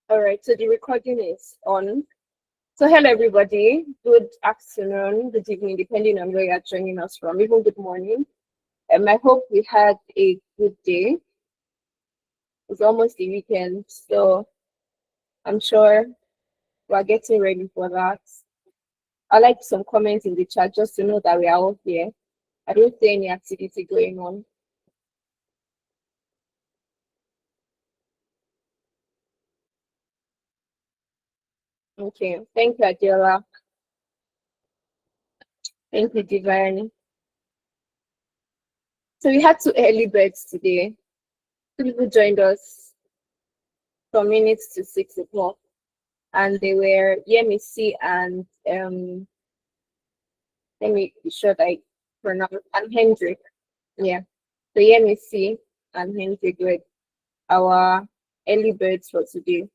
All right, so the recording is on. So hello everybody. Good afternoon, good evening, depending on where you're joining us from. Even good morning. I hope we had a good day. It's almost the weekend, so I'm sure we're getting ready for that. I like some comments in the chat just to know that we are all here. I don't see any activity going on. Okay, thank you, Adela. Thank you, Divine. So we had two early birds today. Two people joined us from minutes to 6 o'clock, and they were Yemisi and let me be sure that I pronounce, and Hendrik. Yeah. So Yemisi and Hendrik were our early birds for today.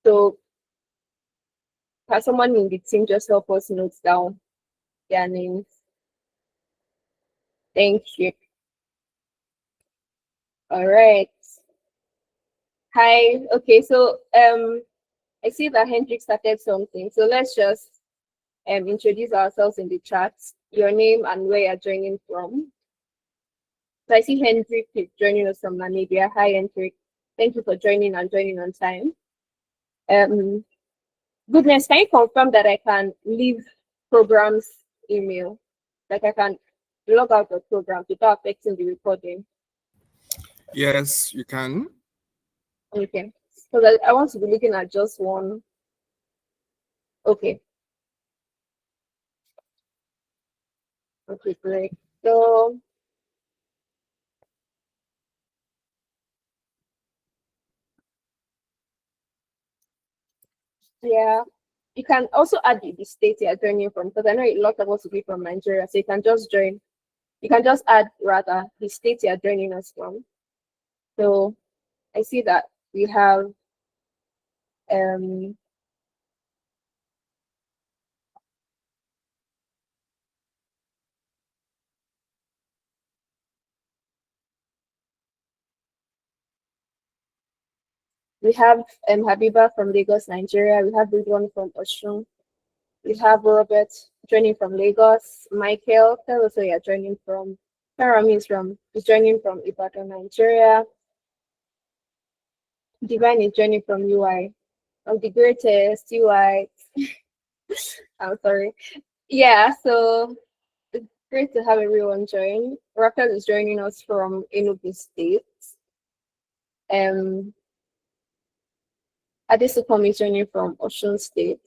So can someone in the team just help us note down their names? Thank you. All right. Hi. Okay, so I see that Hendrik started something. So let's just introduce ourselves in the chat, your name and where you're joining from. So I see Hendrik is joining us from Namibia. Hi, Hendrik. Thank you for joining and joining on time. Goodness, can you confirm that I can leave programs email? Like I can log out of program without affecting the recording? Yes, you can. Okay. So I want to be looking at just one. Okay. Okay, great. So yeah, you can also add the state you're joining from, because I know a lot of us will be from Nigeria, so you can just join. You can just add rather the state you're joining us from. So I see that we have um Habiba from Lagos, Nigeria. We have Ridwan from Oshun. We have Robert joining from Lagos. Michael, tell us where you're joining from. Parami is joining from Ibadan, Nigeria. Divine is joining from UI. Of the greatest UI. I'm sorry. Yeah, so it's great to have everyone join. Raquel is joining us from Enugu State. Adesukom is joining from Osun State.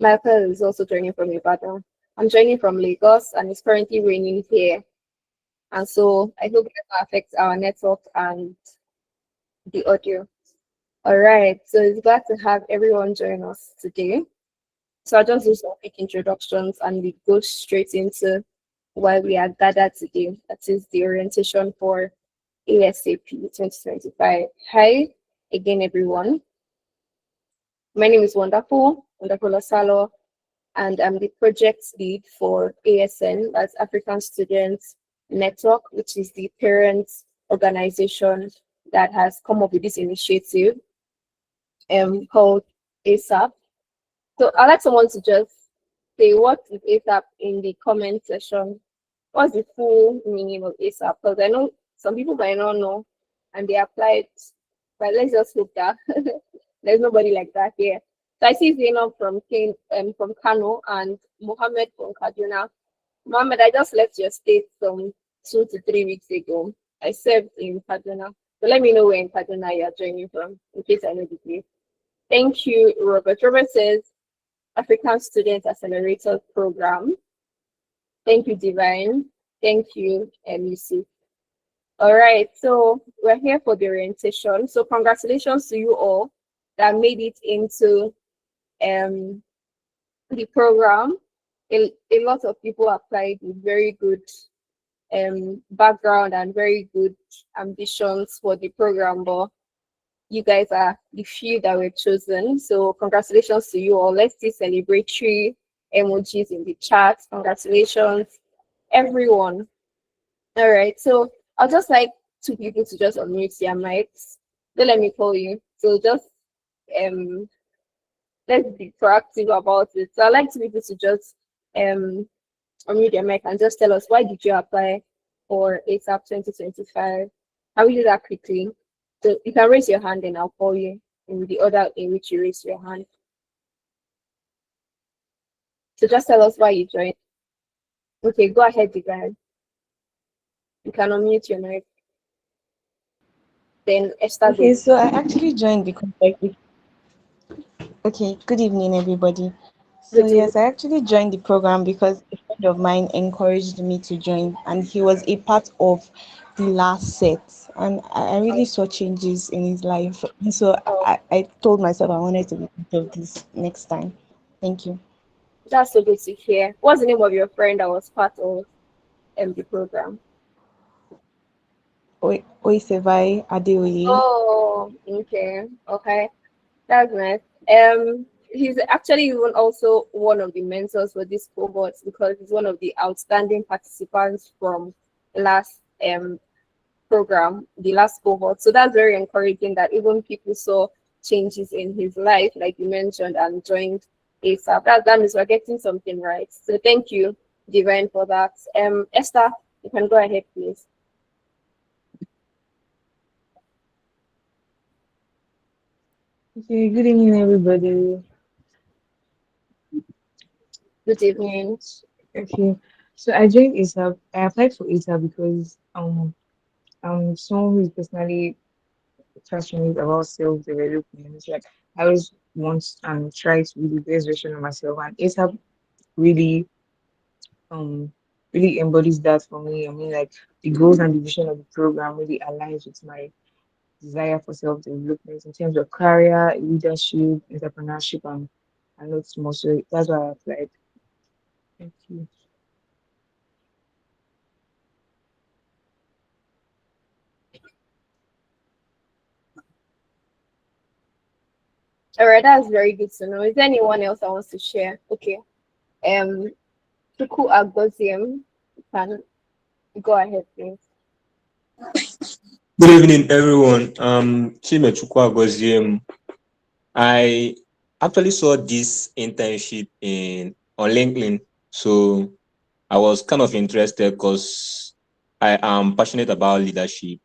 Michael is also joining from Ibadan. I'm joining from Lagos and it's currently raining here. And so I hope it affects our network and the audio. All right, so it's glad to have everyone join us today. So I'll just do some quick introductions and we go straight into why we are gathered today. That is the orientation for ASAP 2025. Hi again, everyone. My name is Wonderful Asalo, and I'm the project lead for ASN, that's African Students Network, which is the parent organization that has come up with this initiative called ASAP. So I'd like someone to just say what is ASAP in the comment section. What's the full meaning of ASAP? Because I know some people might not know and they applied, but let's just hope that there's nobody like that here. So I see Zainab from Kano and Mohammed from Kaduna. Mohammed, I just left your state some 2 to 3 weeks ago. I served in Kaduna. So let me know where in Kaduna you're joining from, in case I know the place. Thank you, Robert. Robert says African Student Accelerator Program. Thank you, Divine. Thank you, Lucy. All right, so we're here for the orientation. So congratulations to you all that made it into the program. A lot of people applied with very good background and very good ambitions for the program, but you guys are the few that were chosen. So congratulations to you all. Let's see celebratory emojis in the chat. Congratulations, everyone. All right, so I'll just like 2 people to just unmute their mics. Don't let me call you. So just let's be proactive about it. So I'd like to people to just unmute your mic and just tell us, why did you apply for ASAP 2025? Can we do that quickly? So you can raise your hand and I'll call you in the order in which you raise your hand. So just tell us why you joined. Okay, go ahead, you guys. You can unmute your mic. Then Esther Okay, goes. so I actually joined because okay, good evening everybody. So Good evening. yes, I actually joined the program because a friend of mine encouraged me to join and he was a part of the last set and I really saw changes in his life. And so Oh, I told myself I wanted to be part of this next time. Thank you. that's so good to hear. What's the name of your friend that was part of the program? Oisevai Adeoye. Oh, okay. That's nice. He's actually even also one of the mentors for this cohort because he's one of the outstanding participants from last program, the last cohort. So that's very encouraging that even people saw changes in his life, like you mentioned, and joined ASAP. That means we're getting something right. So thank you, Divine, for that. Esther, you can go ahead, please. Okay, good evening, everybody. Good evening. Okay, so I joined ASAP. I applied for ASAP because I'm someone who is personally passionate about self development. Like I always want and try to be the best version of myself, and ASAP really um really embodies that for me. I mean, like the goals and the vision of the program really aligns with my desire for self development in terms of career, leadership, entrepreneurship, and lots more. So that's why I applied. Thank you. All right, that's very good to know. Is there anyone else that wants to share? Okay. Um, Tuku Agoziem, you can go ahead, please. Good evening, everyone. Chimechukwu Agoziem. I actually saw this internship on LinkedIn, so I was kind of interested because I am passionate about leadership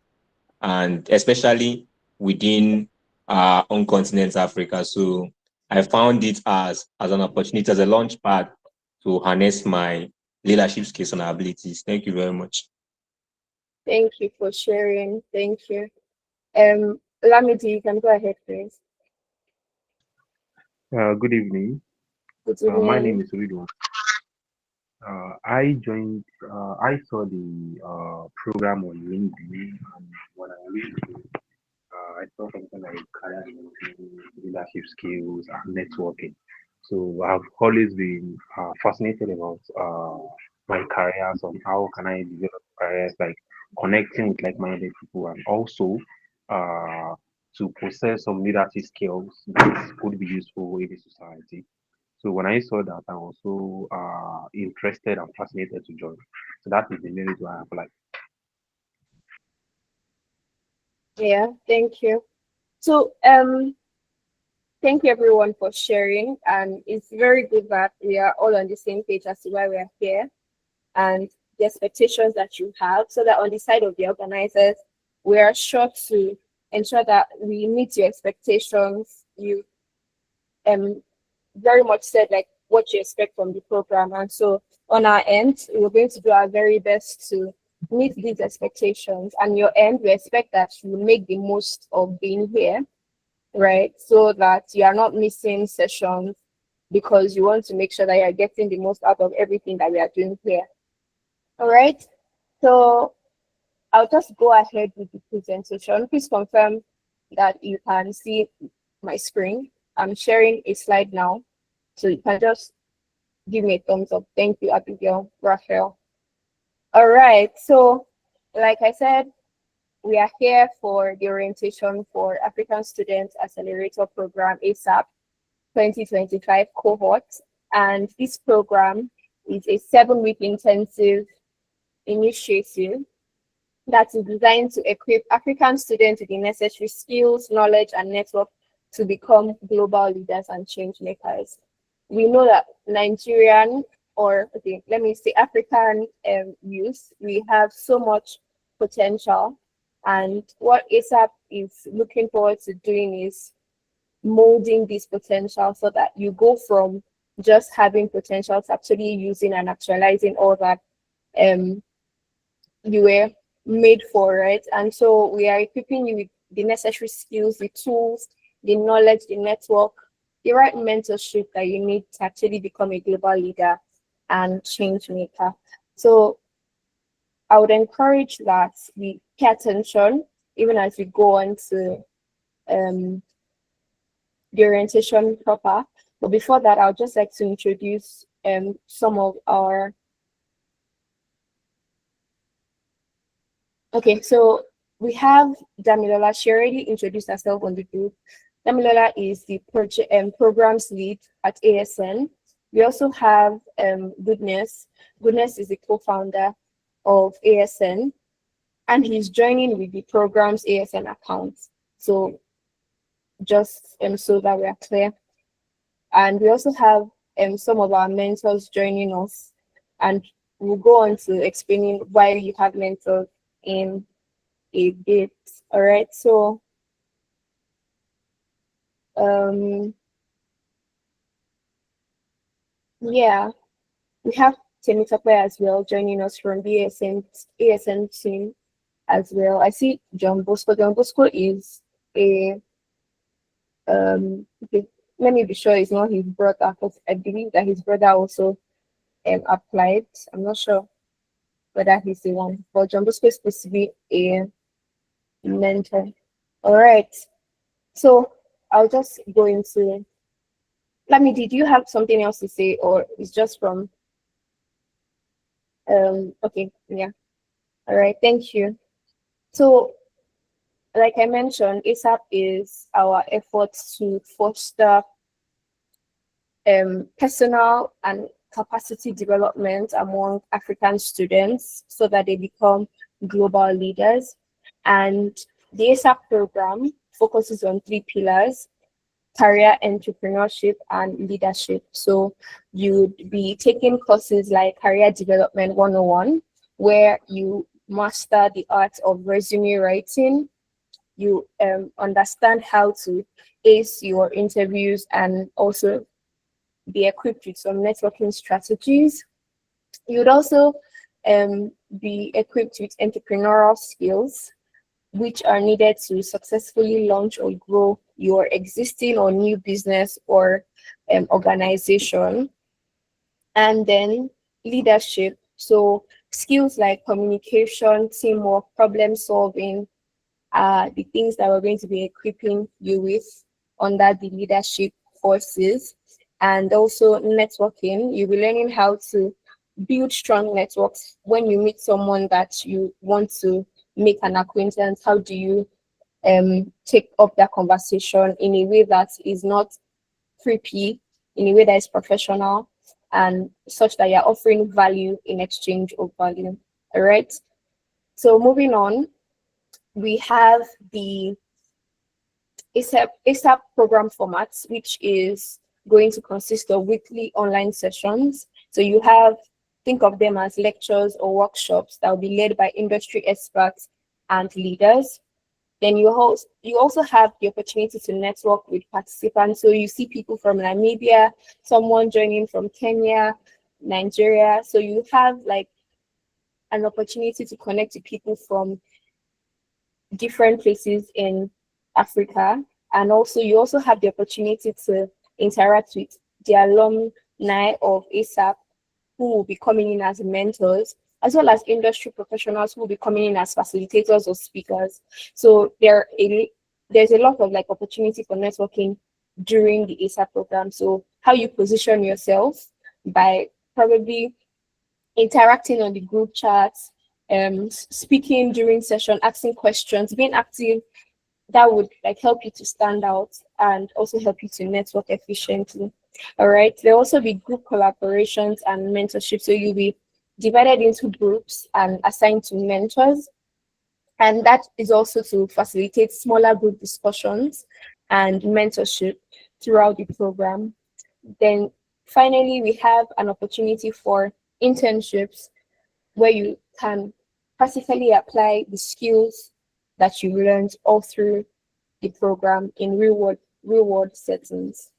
and especially within our own continent, Africa. So I found it as an opportunity, as a launch pad to harness my leadership skills and abilities. Thank you very much. Thank you for sharing. Thank you. Lamidi, you can go ahead, please. Good evening. Good My evening. name is Ridwan. I joined, I saw the program on LinkedIn, and when I went through, I saw something like career development, leadership skills, and networking. So I've always been fascinated about my careers on how can I develop careers, like connecting with like-minded people, and also uh, to possess some leadership skills that would be useful in the society. So when I saw that, I was so interested and fascinated to join. So that is the main reason why I applied. Yeah, thank you. So, thank you everyone for sharing. And it's very good that we are all on the same page as to why we are here and the expectations that you have, so that on the side of the organizers, we are sure to ensure that we meet your expectations. You very much said like what you expect from the program. And so on our end, we're going to do our very best to meet these expectations. And your end, we expect that you make the most of being here, right? So that you are not missing sessions because you want to make sure that you are getting the most out of everything that we are doing here. All right. So I'll just go ahead with the presentation. Please confirm that you can see my screen. I'm sharing a slide now. So you can just give me a thumbs up. Thank you, Abigail, Raphael. All right. So, like I said, we are here for the orientation for African Students Accelerator Program ASAP 2025 cohort. And this program is a 7-week intensive initiative that is designed to equip African students with the necessary skills, knowledge, and network to become global leaders and change makers. We know that Nigerian, or okay, let me say African youth, we have so much potential. And what ASAP is looking forward to doing is molding this potential so that you go from just having potential to actually using and actualizing all that you were made for, right? And so we are equipping you with the necessary skills, the tools, the knowledge, the network, the right mentorship that you need to actually become a global leader and change maker. So I would encourage that we pay attention even as we go on to the orientation proper. But before that, I would just like to introduce some of our. Okay, so we have Damilola. She already introduced herself on the group. Damilola is the programs lead at ASN. We also have Goodness. Goodness is the co-founder of ASN, and he's joining with the programs ASN account. So just so that we are clear. And we also have some of our mentors joining us, and we'll go on to explaining why you have mentors in a bit. All right, so yeah, we have Temitope as well joining us from the ASN team as well. I see John Bosco. John Bosco is a okay, let me be sure it's not his brother, because I believe that his brother also applied. I'm not sure whether he's the one, but John Bosco is supposed to be a mentor. All right, so I'll just go into. Lamidi, do you have something else to say, or it's just from? Okay, yeah. All right, thank you. So, like I mentioned, ASAP is our efforts to foster personal and capacity development among African students so that they become global leaders. And the ASAP program focuses on 3 pillars: career, entrepreneurship, and leadership. So you'd be taking courses like Career Development 101, where you master the art of resume writing. You understand how to ace your interviews and also be equipped with some networking strategies. You'd also be equipped with entrepreneurial skills, which are needed to successfully launch or grow your existing or new business or organization. And then leadership. So skills like communication, teamwork, problem solving are the things that we're going to be equipping you with under the leadership courses. And also networking. You'll be learning how to build strong networks when you meet someone that you want to make an acquaintance. How do you take up that conversation in a way that is not creepy, in a way that is professional, and such that you're offering value in exchange of value. All right. So moving on, we have the ASAP program formats, which is going to consist of weekly online sessions. So you have, think of them as lectures or workshops that will be led by industry experts and leaders. Then you also have the opportunity to network with participants. So you see people from Namibia, someone joining from Kenya, Nigeria. So you have like an opportunity to connect to people from different places in Africa. And also you also have the opportunity to interact with the alumni of ASAP who will be coming in as mentors, as well as industry professionals who will be coming in as facilitators or speakers. So there's a lot of like opportunity for networking during the ASAP program. So how you position yourself by probably interacting on the group chats, speaking during session, asking questions, being active, that would like help you to stand out and also help you to network efficiently. All right. There'll also be group collaborations and mentorship. So you'll be divided into groups and assigned to mentors. And that is also to facilitate smaller group discussions and mentorship throughout the program. Then finally, we have an opportunity for internships where you can practically apply the skills that you learned all through the program in real world settings.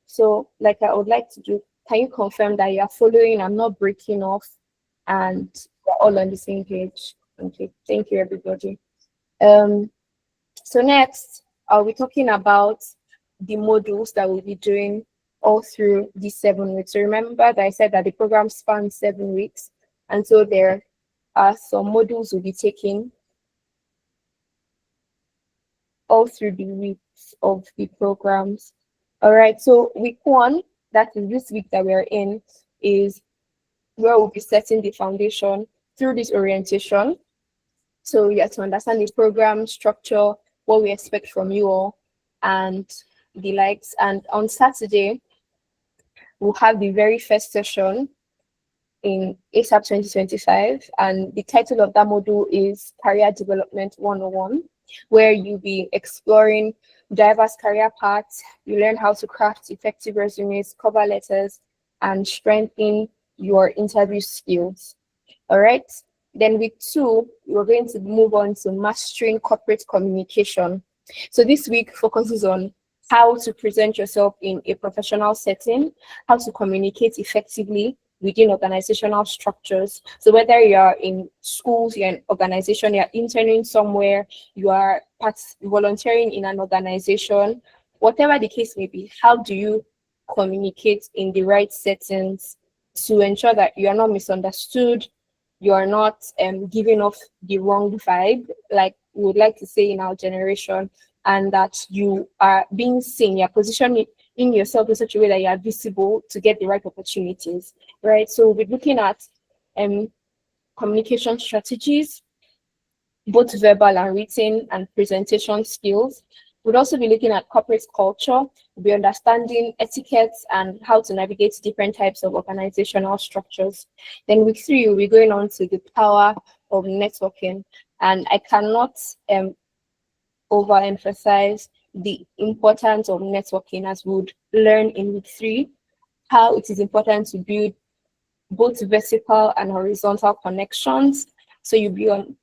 So like I would like to do, can you confirm that you are following and not breaking off and we're all on the same page? Okay, thank you everybody. So next, I'll be talking about the modules that we'll be doing all through these 7 weeks. So remember that I said that the program spans 7 weeks, and so there are some modules we'll be taking all through the weeks of the programs. All right, so week 1, that is this week that we're in, is where we'll be setting the foundation through this orientation. So you have to understand the program structure, what we expect from you all, and the likes. And on Saturday, we'll have the very first session in ASAP 2025. And the title of that module is Career Development 101, where you'll be exploring diverse career paths. You learn how to craft effective resumes, cover letters, and strengthen your interview skills. All right. Then week 2, we're going to move on to mastering corporate communication. So this week focuses on how to present yourself in a professional setting, how to communicate effectively within organizational structures. So whether you're in schools, you're in an organization, you're interning somewhere, you are volunteering in an organization, whatever the case may be, how do you communicate in the right settings to ensure that you are not misunderstood, you are not giving off the wrong vibe, like we would like to say in our generation, and that you are being seen, you're positioning yourself in such a way that you are visible to get the right opportunities, right? So we're looking at communication strategies, both verbal and written, and presentation skills. We'll also be looking at corporate culture. We'll be understanding etiquettes and how to navigate different types of organizational structures. Then week 3, we'll be going on to the power of networking. And I cannot overemphasize the importance of networking, as we would learn in week 3, how it is important to build both vertical and horizontal connections. So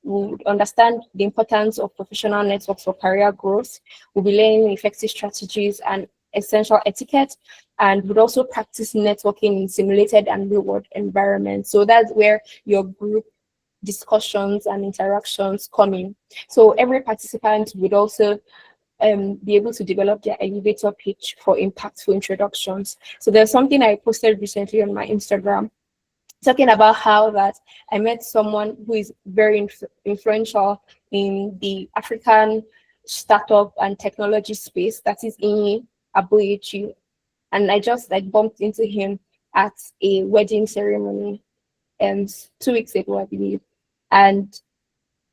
we'll understand the importance of professional networks for career growth. We'll be learning effective strategies and essential etiquette, and we'll also practice networking in simulated and real-world environments. So that's where your group discussions and interactions come in. So every participant would also be able to develop their elevator pitch for impactful introductions. So there's something I posted recently on my Instagram, talking about how that I met someone who is very influential in the African startup and technology space, that is in Aboyechi. And I just bumped into him at a wedding ceremony 2 weeks ago, I believe. And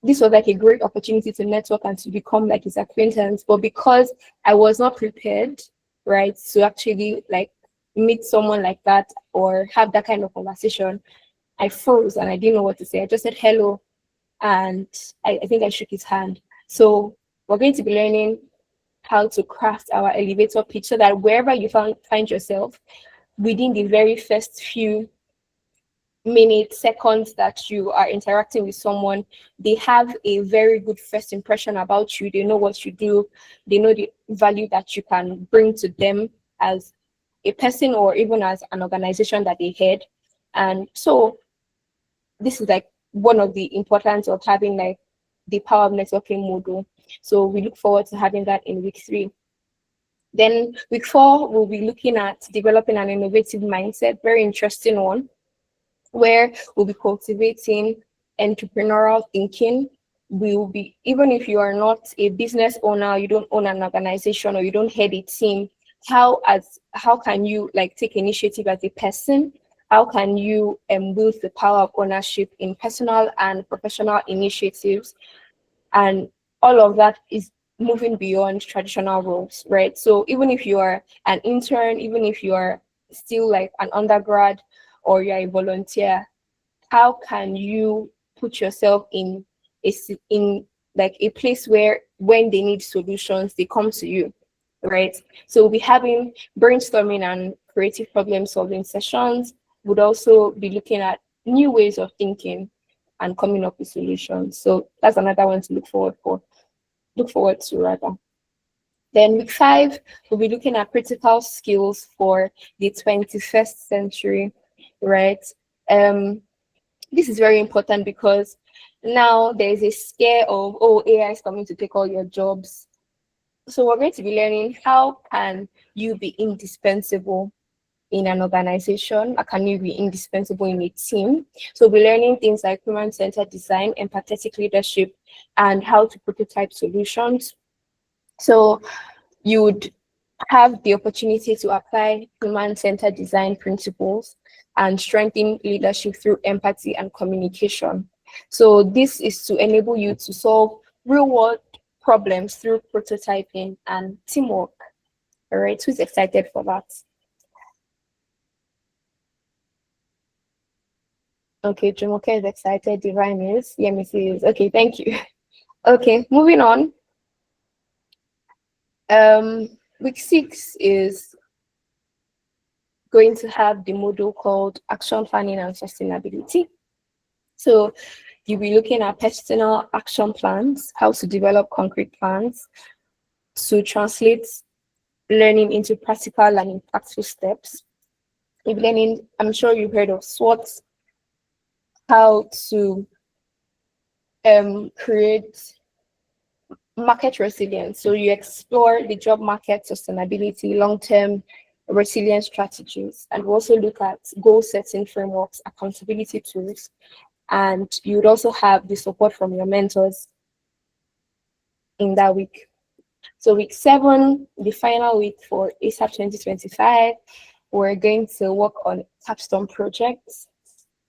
this was a great opportunity to network and to become his acquaintance. But because I was not prepared, right, to actually meet someone like that or have that kind of conversation, I froze and I didn't know what to say. I just said hello, and I think I shook his hand. So we're going to be learning how to craft our elevator pitch so that wherever you find yourself, within the very first few minutes, seconds that you are interacting with someone, they have a very good first impression about you. They know what you do. They know the value that you can bring to them as a person or even as an organization that they head. And so this is one of the importance of having the power of networking module. So we look forward to having that in week 3. Then week 4, we'll be looking at developing an innovative mindset, very interesting one, where we'll be cultivating entrepreneurial thinking. We will be, even if you are not a business owner, you don't own an organization or you don't head a team, how can you take initiative as a person? How can you build the power of ownership in personal and professional initiatives? And all of that is moving beyond traditional roles, right? So even if you are an intern, even if you are still an undergrad or you're a volunteer, how can you put yourself in a place where when they need solutions, they come to you, right? So we'll be having brainstorming and creative problem solving sessions. Would also be looking at new ways of thinking and coming up with solutions. So that's another one to look forward to rather. Then week 5, we'll be looking at critical skills for the 21st century, right? This is very important because now there's a scare of, oh, AI is coming to take all your jobs. So we're going to be learning how can you be indispensable in an organization? How can you be indispensable in a team? So we're learning things like human-centered design, empathetic leadership, and how to prototype solutions. So you would have the opportunity to apply human-centered design principles and strengthen leadership through empathy and communication. So this is to enable you to solve real-world problems through prototyping and teamwork. All right, who's excited for that? Okay, Jumoke is excited, Divine is, Yemisi is. Okay, thank you. Okay, moving on. Week 6 is going to have the module called Action Planning and Sustainability. So you'll be looking at personal action plans, how to develop concrete plans to translate learning into practical and impactful steps. You'll be learning, I'm sure you've heard of SWOT, how to create market resilience. So you explore the job market, sustainability, long-term resilience strategies, and also look at goal setting frameworks, accountability tools, and you would also have the support from your mentors in that week. So week 7, the final week for ASAP 2025, we're going to work on capstone projects,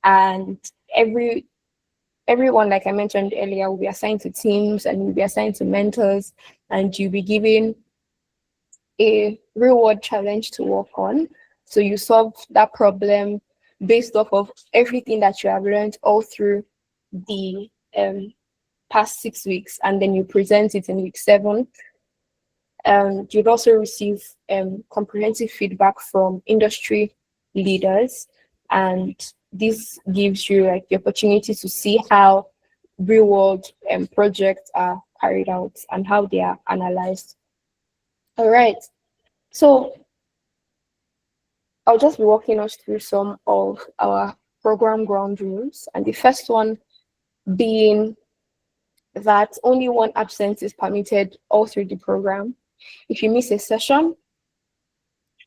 and everyone, like I mentioned earlier, will be assigned to teams and will be assigned to mentors, and you'll be given a real-world challenge to work on. So you solve that problem based off of everything that you have learned all through the past 6 weeks, and then you present it in week 7. You'd also receive comprehensive feedback from industry leaders, and this gives you like the opportunity to see how real-world projects are carried out and how they are analyzed. All right, so I'll just be walking us through some of our program ground rules, and the first one being that only one absence is permitted all through the program. If you miss a session,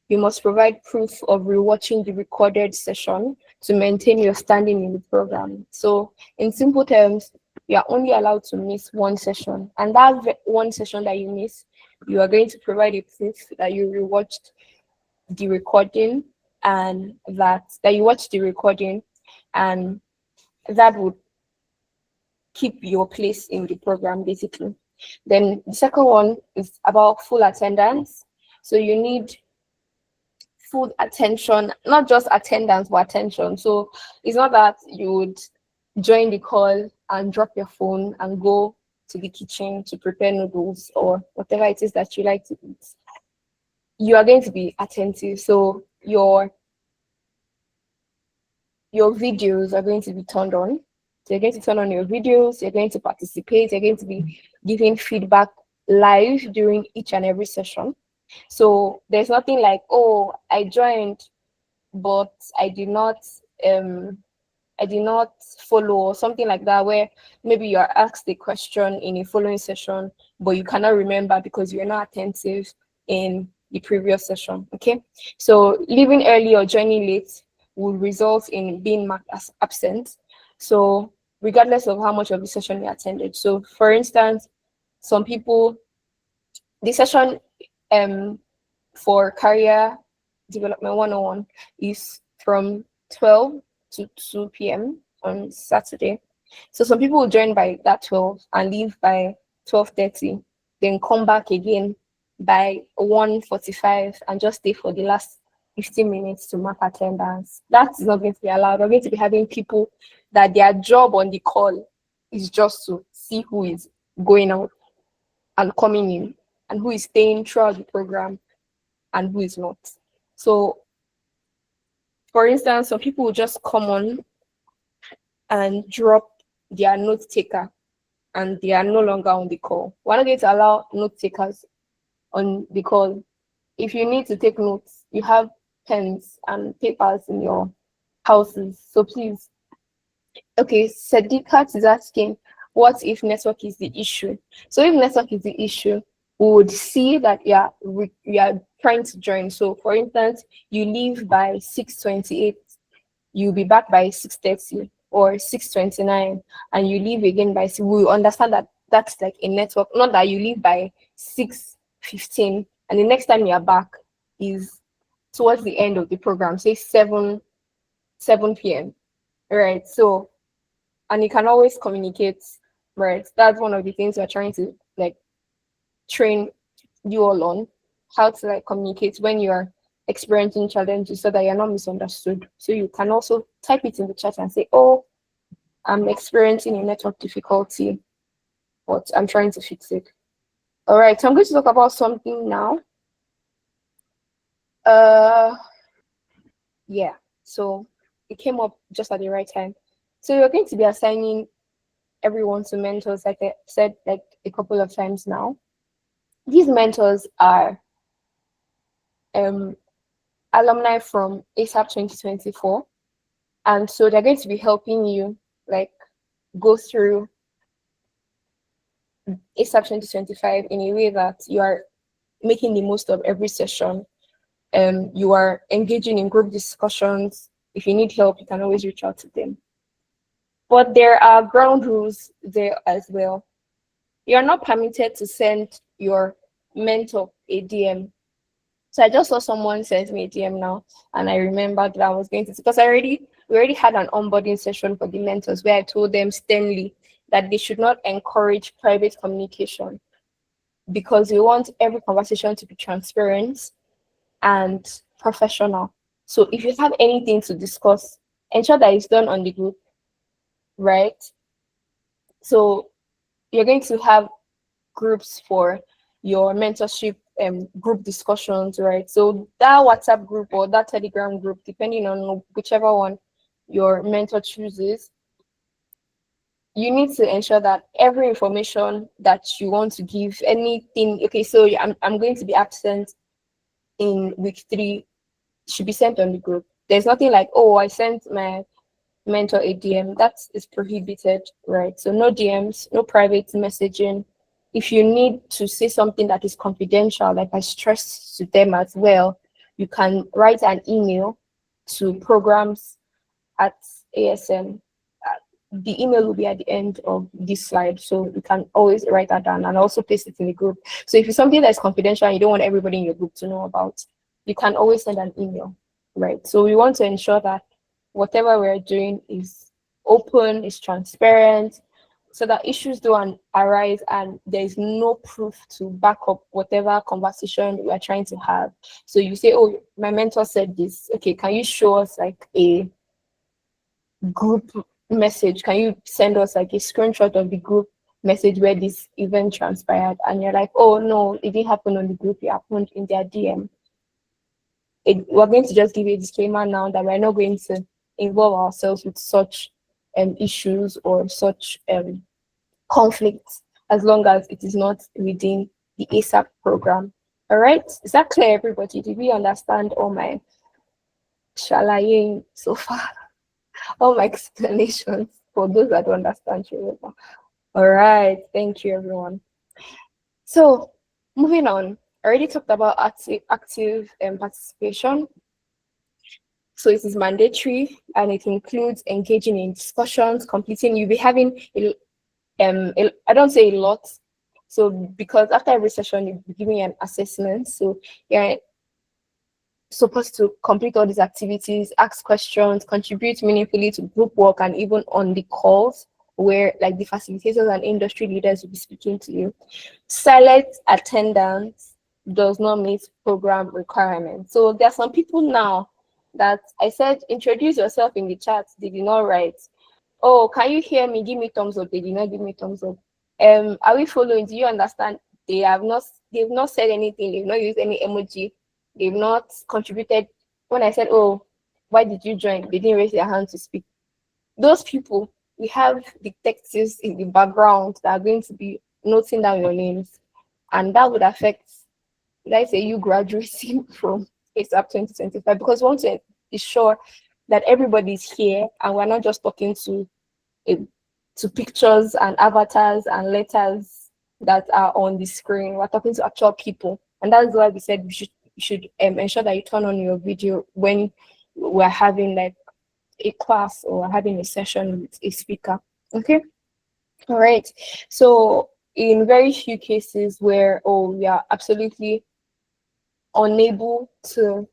you must provide proof of rewatching the recorded session to maintain your standing in the program. So in simple terms, you are only allowed to miss one session, and that one session that you miss, you are going to provide a proof that you rewatched the recording, and that you watched the recording, and that would keep your place in the program basically. Then the second one is about full attendance. So you need full attention, not just attendance, but attention. So it's not that you would join the call and drop your phone and go to the kitchen to prepare noodles or whatever it is that you like to eat. You are going to be attentive. So your videos are going to be turned on. So you're going to turn on your videos, you're going to participate, you're going to be giving feedback live during each and every session. So there's nothing like, oh, I joined, but I did not follow, or something like that, where maybe you are asked a question in a following session, but you cannot remember because you're not attentive in the previous session. Okay, so leaving early or joining late will result in being marked as absent. So regardless of how much of the session you attended. So for instance, some people, the session for career development 101 is from 12 to 2 p.m. on Saturday. So some people will join by that 12 and leave by 12:30, then come back again by 1:45 and just stay for the last 15 minutes to mark attendance. That is not going to be allowed. We're going to be having people that their job on the call is just to see who is going out. and coming in, and who is staying throughout the program and who is not. So, for instance, some people will just come on and drop their note taker and they are no longer on the call. We're not going to allow note takers on the call. If you need to take notes, you have pens and papers in your houses. So please, okay, Sadiqat is asking, what if network is the issue? So if network is the issue, we would see that you are trying to join. So for instance, you leave by 6:28, you'll be back by 6:30 or 6:29, and you leave again by we understand that that's like a network, not that you leave by 6:15 and the next time you're back is towards the end of the program, say 7 p.m. Right. So, and you can always communicate, right? That's one of the things we're trying to like train you all on, how to like communicate when you're experiencing challenges so that you're not misunderstood. So you can also type it in the chat and say, oh, I'm experiencing a network difficulty, but I'm trying to fix it. All right, so I'm going to talk about something now. Yeah, so it came up just at the right time. So you're going to be assigning everyone to mentors, like I said like a couple of times now. These mentors are alumni from ASAP 2024. And so they're going to be helping you like go through ASAP 2025 in a way that you are making the most of every session. You are engaging in group discussions. If you need help, you can always reach out to them. But there are ground rules there as well. You're not permitted to send your mentor a DM. So I just saw someone send me a DM now, and I remembered that I was going to, because we already had an onboarding session for the mentors where I told them sternly that they should not encourage private communication because we want every conversation to be transparent and professional. So if you have anything to discuss, ensure that it's done on the group, right? So you're going to have groups for your mentorship group discussions, right? So that WhatsApp group or that Telegram group, depending on whichever one your mentor chooses, you need to ensure that every information that you want to give, anything, okay, so I'm going to be absent in week 3, should be sent on the group. There's nothing like, oh, I sent my mentor a DM. That is prohibited, right? So no DMs, no private messaging. If you need to say something that is confidential, like I stressed to them as well, you can write an email to programs@ASM. The email will be at the end of this slide, so you can always write that down and also paste it in the group. So if it's something that's confidential and you don't want everybody in your group to know about, you can always send an email, right? So we want to ensure that whatever we're doing is open, is transparent, so that issues don't arise and there is no proof to back up whatever conversation we are trying to have. So you say, oh, my mentor said this. Okay, can you show us like a group message? Can you send us like a screenshot of the group message where this event transpired? And you're like, oh no, it didn't happen on the group, it happened in their DM. We're going to just give a disclaimer now that we're not going to involve ourselves with such issues or such conflicts as long as it is not within the ASAP program. All right, is that clear, everybody? Did we understand all my shalaying so far? All my explanations for those that don't understand. All right, thank you, everyone. So moving on, I already talked about active participation. So it is mandatory and it includes engaging in discussions, completing. You'll be having I don't say a lot. So because after every session, you'll be giving an assessment. So you're supposed to complete all these activities, ask questions, contribute meaningfully to group work, and even on the calls where like the facilitators and industry leaders will be speaking to you. Silent attendance does not meet program requirements. So there are some people now that I said, introduce yourself in the chat. They did not write. Oh, can you hear me? Give me thumbs up. They did not give me thumbs up. Are we following? Do you understand? They they've not said anything, they've not used any emoji, they've not contributed. When I said, oh, why did you join? They didn't raise their hand to speak. Those people, we have detectives in the background that are going to be noting down your names, and that would affect, did I say, you graduating from ASAP 2025, because we want to be sure that everybody's here and we're not just talking to pictures and avatars and letters that are on the screen. We're talking to actual people, and that's why we said you should ensure that you turn on your video when we're having like a class or having a session with a speaker. Okay. All right. So in very few cases where we are absolutely unable to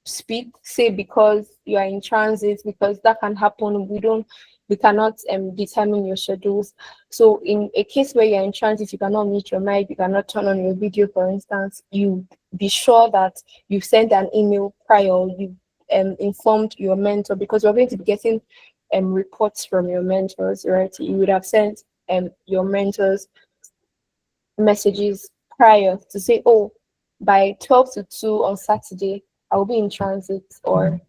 speak, say because you are in transit, because that can happen. We cannot determine your schedules. So in a case where you're in transit, you cannot mute your mic, you cannot turn on your video, for instance, you be sure that you've sent an email prior, you informed your mentor, because we're going to be getting reports from your mentors, right? You would have sent your mentors messages prior to say, oh, by 12 to 2 on Saturday, I will be in transit, or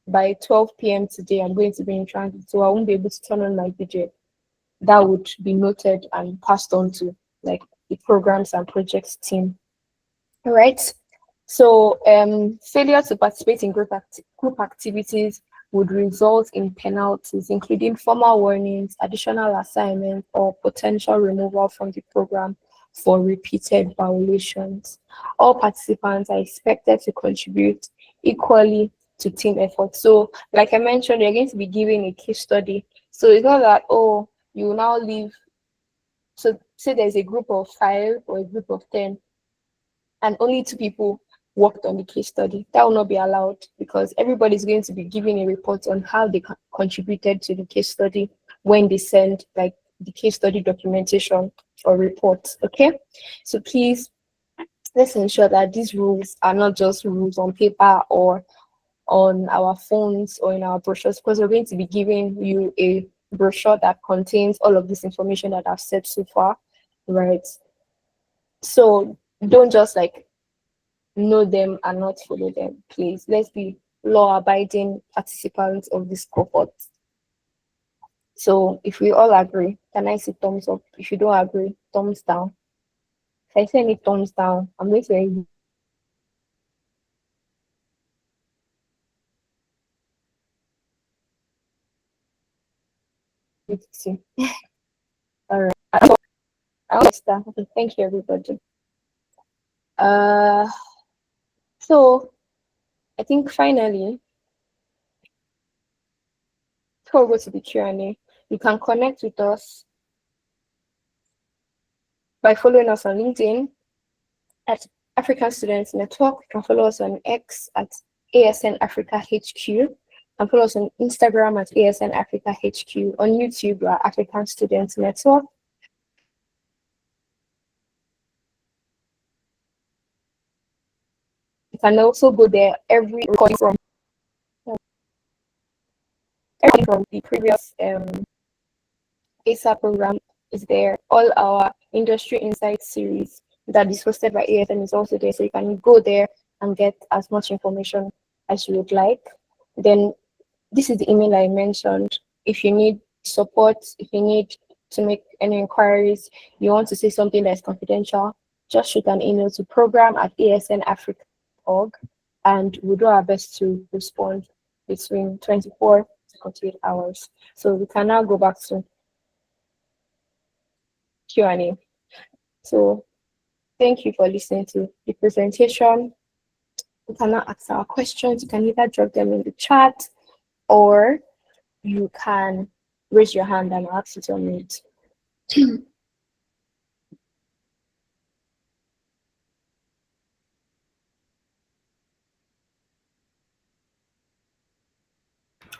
by 12 p.m. today, I'm going to be in transit, so I won't be able to turn on my video. That would be noted and passed on to like the programs and projects team. All right. So failure to participate in group activities would result in penalties, including formal warnings, additional assignments, or potential removal from the program for repeated violations. All participants are expected to contribute equally to team effort. So, like I mentioned, you're going to be giving a case study. So it's not that, oh, you now leave. So say there's a group of 5 or a group of 10, and only 2 people worked on the case study. That will not be allowed, because everybody's going to be giving a report on how they contributed to the case study when they send like the case study documentation or reports. Okay, so please, let's ensure that these rules are not just rules on paper or on our phones or in our brochures, because we're going to be giving you a brochure that contains all of this information that I've said so far, right? So don't just like know them and not follow them, please. Let's be law-abiding participants of this cohort. So if we all agree, can I see thumbs up? If you don't agree, thumbs down. If I see any thumbs down, I'm going to see. All right. I understand. Okay, thank you, everybody. So I think finally, before we go to the Q&A, you can connect with us by following us on LinkedIn at African Students Network. You can follow us on X at ASN Africa HQ. You can follow us on Instagram at ASN Africa HQ. On YouTube, we are African Students Network. You can also go there. Every recording from the previous ASA program is there. All our industry insight series that is hosted by ASN is also there, so you can go there and get as much information as you would like. Then this is the email I mentioned. If you need support, if you need to make any inquiries, you want to say something that is confidential, just shoot an email to program@asnafrica.org, and we'll do our best to respond between 24 to 48 hours. So we can now go back to Q&A. So thank you for listening to the presentation. You can now ask our questions. You can either drop them in the chat, or you can raise your hand and I'll ask you to unmute.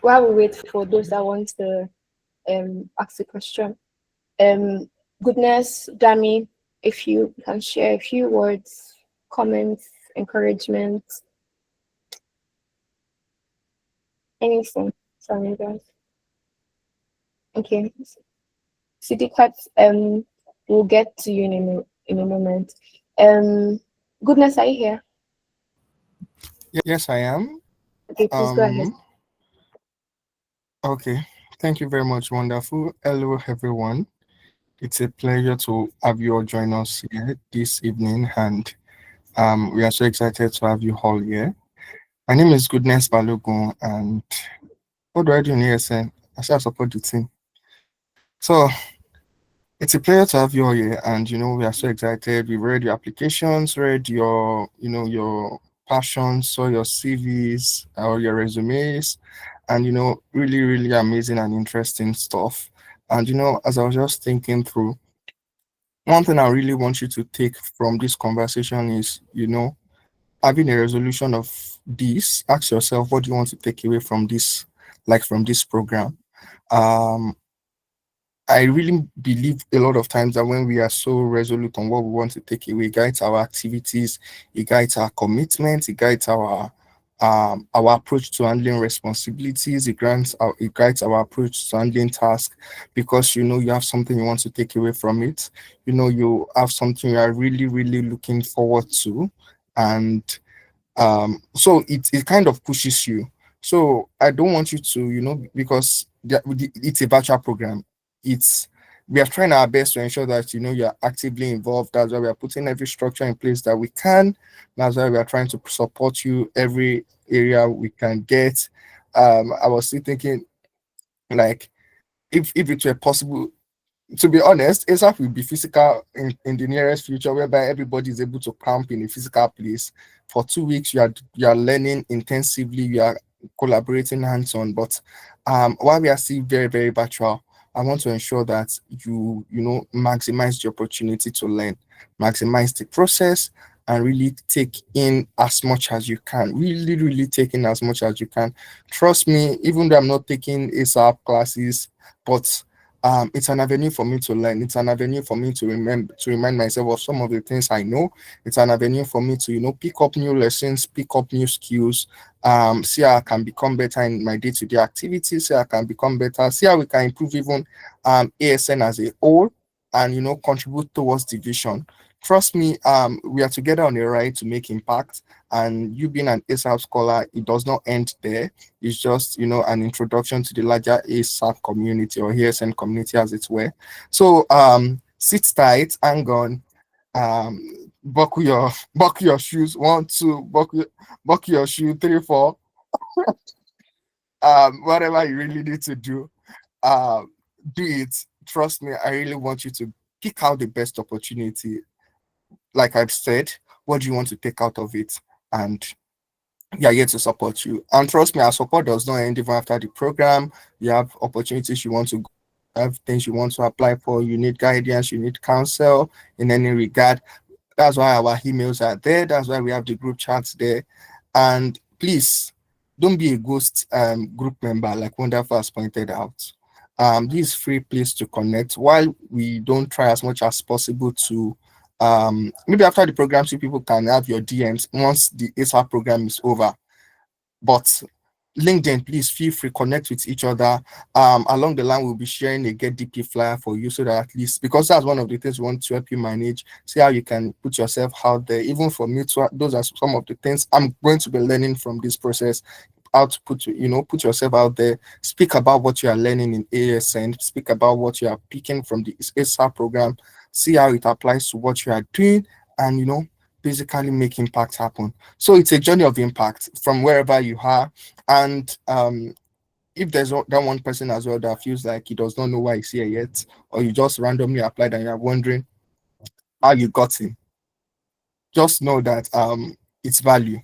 While we wait for those that want to ask a question, Goodness, Dami, if you can share a few words, comments, encouragement, anything from you guys. Okay. Sidikat, we'll get to you in in a moment. Goodness, are you here? Yes, I am. Okay, please go ahead. Okay. Thank you very much. Wonderful. Hello, everyone. It's a pleasure to have you all join us here this evening, and we are so excited to have you all here. My name is Goodness Balogun, and what do I do in ASN? I shall support the team. So it's a pleasure to have you all here, and we are so excited. We've read your applications, read your your passions, saw your CVs or your resumes, and really, really amazing and interesting stuff. And as I was just thinking through, one thing I really want you to take from this conversation is, having a resolution of this. Ask yourself, what do you want to take away from this, like from this program? Um, I really believe a lot of times that when we are so resolute on what we want to take away, it guides our activities, it guides our commitment, it guides our approach to handling responsibilities, it guides our approach to handling tasks, because you have something you want to take away from it. You have something you are really, really looking forward to, and so it kind of pushes you. So I don't want you to, because it's a virtual program. It's We are trying our best to ensure that you're actively involved. That's why we are putting every structure in place that we can. That's why we are trying to support you every area we can get. I was still thinking, like, if it were possible, to be honest, ASAP will be physical in the nearest future, whereby everybody is able to camp in a physical place for 2 weeks. You are learning intensively, you are collaborating hands-on. But while we are still very, very virtual, I want to ensure that you maximize the opportunity to learn, maximize the process, and really take in as much as you can. Really, really take in as much as you can. Trust me, even though I'm not taking ASAP classes, but it's an avenue for me to learn. It's an avenue for me to remind myself of some of the things I know. It's an avenue for me to pick up new lessons, pick up new skills, see how I can become better in my day-to-day activities, see how I can become better, see how we can improve even ASN as a whole, and contribute towards the vision. Trust me, we are together on a ride to make impact. And you being an ASAP scholar, it does not end there. It's just, an introduction to the larger ASAP community, or ASN community as it were. So sit tight, hang on, buckle your shoes, 1, 2, buckle your shoe, 3, 4. Whatever you really need to do, do it. Trust me, I really want you to pick out the best opportunity. Like I've said, what do you want to take out of it? And we are here to support you. And trust me, our support does not end even after the program. You have opportunities you want to go, have things you want to apply for, you need guidance, you need counsel in any regard. That's why our emails are there. That's why we have the group chats there. And please, don't be a ghost group member, like Wonderful has pointed out. This is free place to connect. While we don't try as much as possible to maybe after the program, so people can have your DMs once the ASAP program is over. But LinkedIn, please feel free, connect with each other. Along the line, we'll be sharing a Get DP flyer for you, so that at least, because that's one of the things we want to help you manage, see how you can put yourself out there. Even for me, those are some of the things I'm going to be learning from this process. How to put yourself out there, speak about what you are learning in ASN, speak about what you are picking from the ASAP program, see how it applies to what you are doing, and basically make impact happen. So it's a journey of impact from wherever you are. And if there's that one person as well that feels like he does not know why he's here yet, or you just randomly applied and you're wondering how you got in, just know that it's value.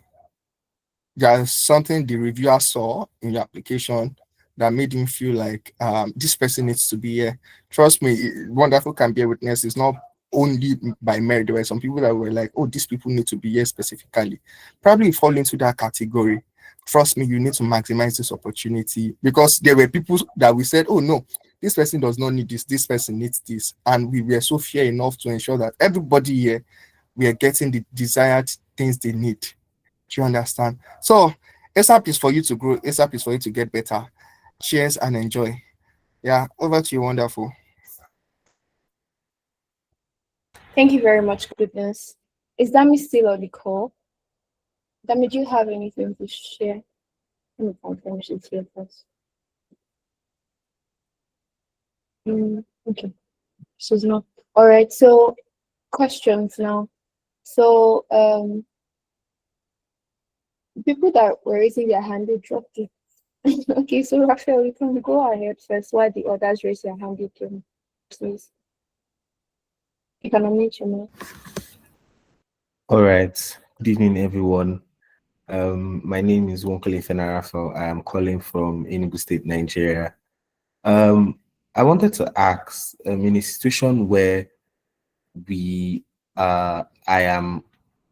There's something the reviewer saw in your application that made him feel like this person needs to be here. Trust me, Wonderful can be a witness. It's not only by merit. There were some people that were like, oh, these people need to be here specifically. Probably fall into that category. Trust me, you need to maximize this opportunity, because there were people that we said, oh no, this person does not need this person needs this. And we were so fair enough to ensure that everybody here, we are getting the desired things they need. Do you understand? So ASAP is for you to grow. ASAP is for you to get better. Cheers and enjoy. Yeah, over to you, Wonderful. Thank you very much, goodness. Is Dami still on the call? Dami, do you have anything to share? Let me confirm she's here first. Okay, she's not. All right, so questions now. So, people that were raising their hand, they dropped it. Okay, so Raphael, you can go ahead first while the others raise their hand. You can, please. You can unmute your mic. All right. Good evening, everyone. My name is Wonkole Fenarafel. I am calling from Enugu State, Nigeria. I wanted to ask, in a situation where I am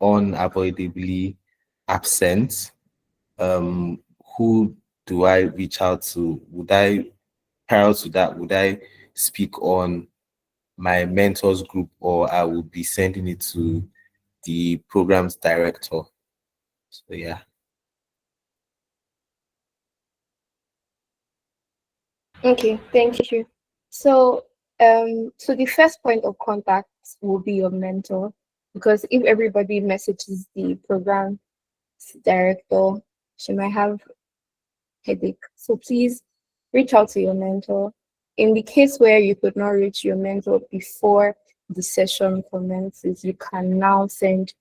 unavoidably absent, who do I reach out to? Prior to that, would I speak on my mentors group, or I would be sending it to the program's director? So yeah. Okay, thank you. So, so the first point of contact will be your mentor, because if everybody messages the program director, she might have headache. So please reach out to your mentor. In the case where you could not reach your mentor before the session commences, you can now send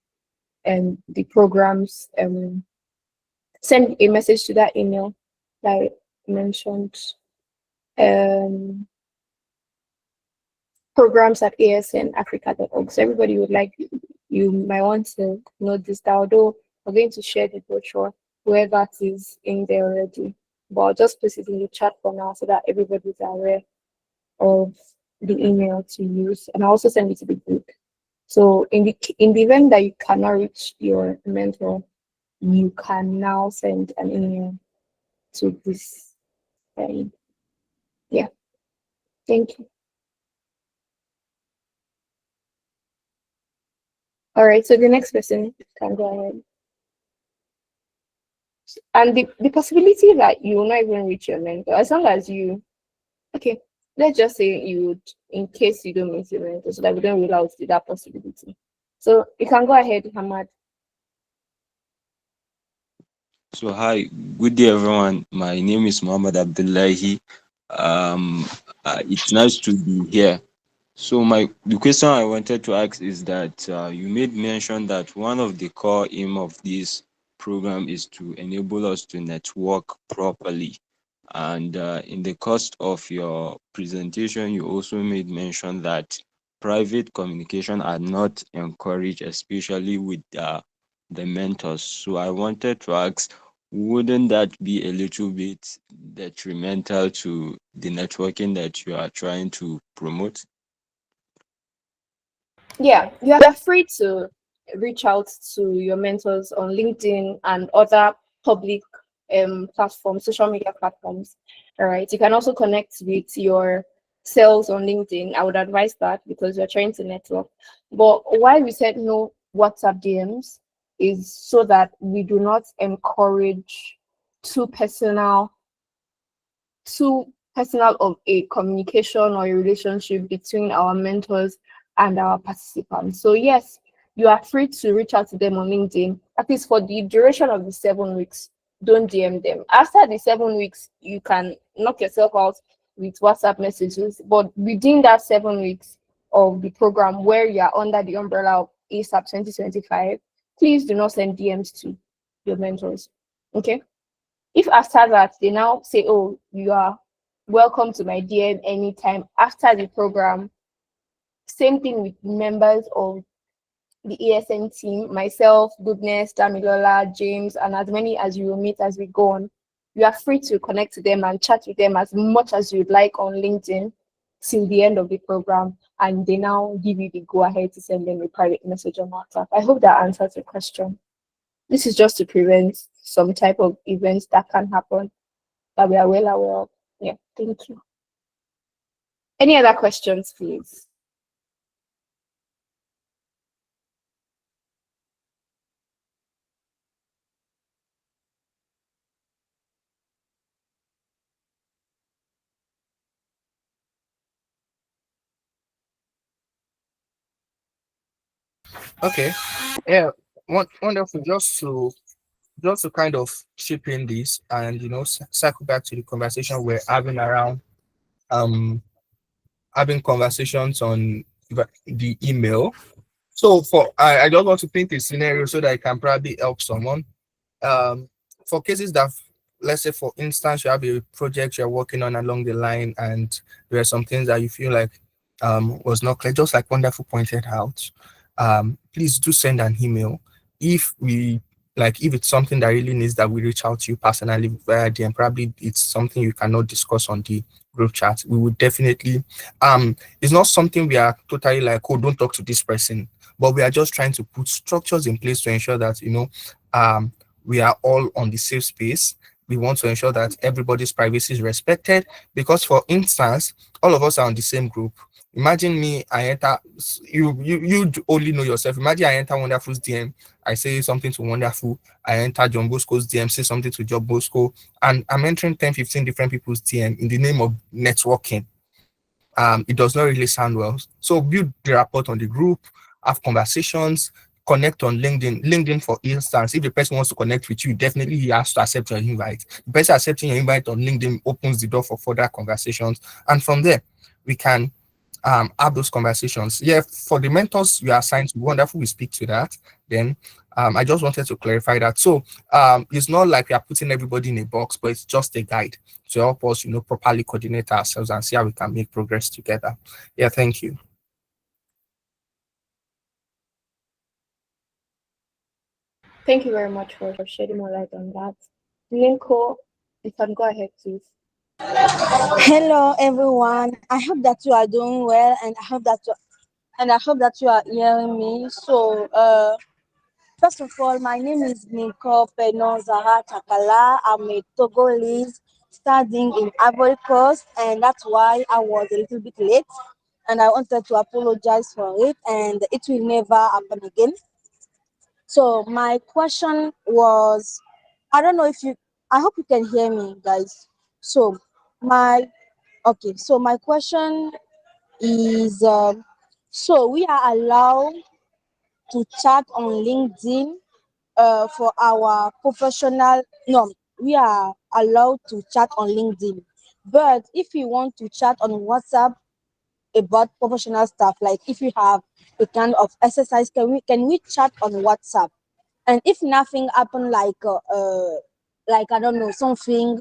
the programs send a message to that email that I mentioned. Um, programs at asnafrica.org. So everybody would like, you might want to know this, that although we're going to share the brochure, whoever it is in there already, but I'll just put it in the chat for now so that everybody's aware of the email to use, and I'll also send it to the group. So in the event that you cannot reach your mentor, you can now send an email to this. Yeah, thank you. All right, so the next person can go ahead. And the possibility that you will not even reach your mentor, as long as you, okay, let's just say you would, in case you don't meet your mentor, so that we don't rule out that possibility. So you can go ahead, Hamad. So hi, good day everyone. My name is Muhammad Abdullahi. It's nice to be here. So the question I wanted to ask is that you made mention that one of the core aim of this program is to enable us to network properly. And in the course of your presentation, you also made mention that private communication are not encouraged, especially with the mentors. So I wanted to ask, wouldn't that be a little bit detrimental to the networking that you are trying to promote? Yeah, you are free to reach out to your mentors on LinkedIn and other public platforms, social media platforms. All right. You can also connect with your sales on LinkedIn. I would advise that because you're trying to network. But why we said no WhatsApp DMs is so that we do not encourage too personal too personal of a communication or a relationship between our mentors and our participants. So yes, you are free to reach out to them on LinkedIn, at least for the duration of the 7 weeks. Don't DM them. After the 7 weeks, you can knock yourself out with WhatsApp messages. But within that 7 weeks of the program where you are under the umbrella of ASAP 2025, please do not send DMs to your mentors. Okay? If after that they now say, oh, you are welcome to my DM anytime after the program, same thing with members of the ESN team, myself, Goodness, Damilola, James, and as many as you will meet as we go on. You are free to connect to them and chat with them as much as you'd like on LinkedIn till the end of the program, and they now give you the go ahead to send them a private message on WhatsApp. I hope that answers the question. This is just to prevent some type of events that can happen that we are well aware of. Yeah, thank you. Any other questions, please? Okay. Yeah. Wonderful. Just to kind of chip in this and circle back to the conversation we're having around um having conversations on the email. So I just want to paint a scenario so that I can probably help someone. um for cases that, let's say for instance, you have a project you're working on along the line and there are some things that you feel like was not clear, just like Wonderful pointed out. Please do send an email. If it's something that really needs that we reach out to you personally via DM, probably it's something you cannot discuss on the group chat, we would definitely it's not something we are totally like, oh, don't talk to this person, but we are just trying to put structures in place to ensure that um we are all on the safe space. We want to ensure that everybody's privacy is respected because, for instance, all of us are on the same group. Imagine me, I enter you only know yourself. Imagine I enter Wonderful's DM, I say something to Wonderful, I enter John Bosco's DM, say something to John Bosco, and I'm entering 10, 15 different people's DM in the name of networking. It does not really sound well. So build the rapport on the group, have conversations, connect on LinkedIn. LinkedIn, for instance, if the person wants to connect with you, definitely he has to accept your invite. The person accepting your invite on LinkedIn opens the door for further conversations. And from there, we can have those conversations. Yeah, for the mentors you are assigned to, Wonderful, we speak to that. Then I just wanted to clarify that. So it's not like we are putting everybody in a box, but it's just a guide to help us, properly coordinate ourselves and see how we can make progress together. Yeah, thank you. Thank you very much for shedding more light on that. Linko, you can go ahead, please. Hello everyone. I hope that you are doing well and I hope that you are hearing me. So first of all, my name is Nicole Peno Zara Takala. I'm a Togolese studying in Ivory Coast, and that's why I was a little bit late. And I wanted to apologize for it, and it will never happen again. So my question was, I don't know if you, I hope you can hear me, guys. So my okay, so my question is, so we are allowed to chat on LinkedIn for our professional. No, we are allowed to chat on LinkedIn, but if we want to chat on WhatsApp about professional stuff, like if we have a kind of exercise, can we chat on WhatsApp? And if nothing happened, like I don't know, something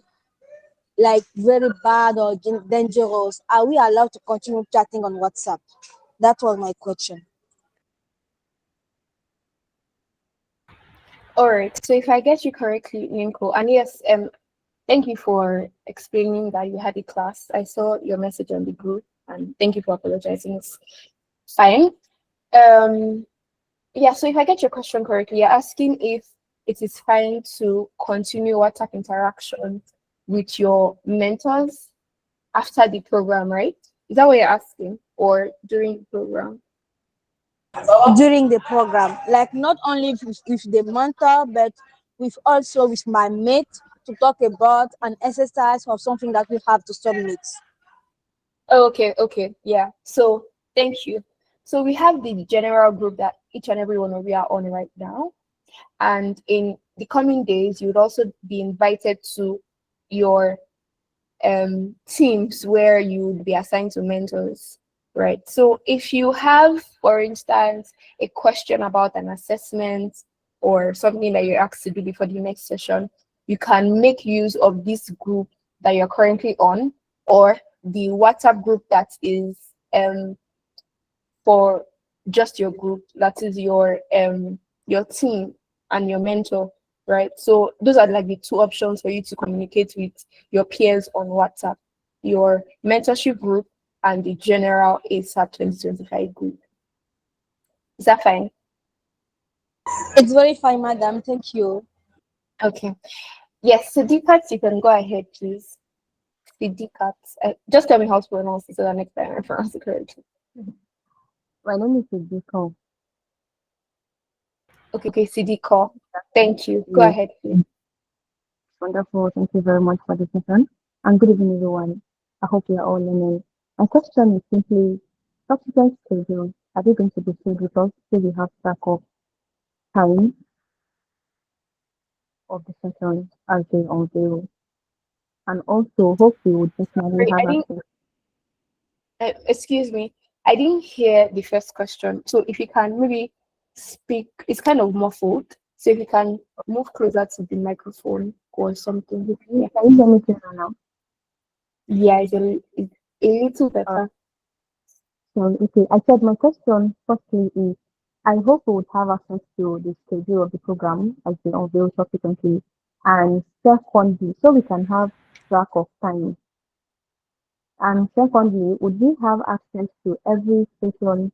like very bad or dangerous, are we allowed to continue chatting on WhatsApp? That was my question. All right. So if I get you correctly, Linko, and yes, thank you for explaining that you had a class. I saw your message on the group, and thank you for apologizing. It's fine. Um, yeah. So if I get your question correctly, you're asking if it is fine to continue WhatsApp interaction with your mentors after the program, right? Is that what you're asking, or during the program? During the program, like not only with the mentor, but with also with my mate to talk about an exercise or something that we have to submit. Oh, okay, yeah. So thank you. So we have the general group that each and every one of you are on right now. And in the coming days, you would also be invited to your teams where you would be assigned to mentors, right? So if you have, for instance, a question about an assessment or something that you're asked to do before the next session, you can make use of this group that you're currently on, or the WhatsApp group that is for just your group, that is your team and your mentor, right? So those are like the two options for you to communicate with your peers on WhatsApp: your mentorship group and the general ASAP 2025 group. Is that fine? It's very fine, madam. Thank you. Okay. Yes, so Deepak, you can go ahead, please. Deepak. Just tell me how to pronounce it so that next time I pronounce it correctly. My name is Sidiko. Okay, Sidiko. Thank you. Go Yes, ahead, please. wonderful. Thank you very much for the session. And good evening, everyone. I hope you are all learning. My question is simply subsequent schedule. are they going to be filled with us so we have track of time of the sessions as they unveil? And also, hope we would definitely Sorry, have access. excuse me, I didn't hear the first question. So if you can maybe speak, it's kind of muffled. So if you can move closer to the microphone or something. Yeah, Can you hear me clearer now? yeah, it's a little better. So, okay, I said my question firstly is I hope we would have access to the schedule of the program as they unveil subsequently. And secondly, so we can have track of time. And secondly, would we have access to every session,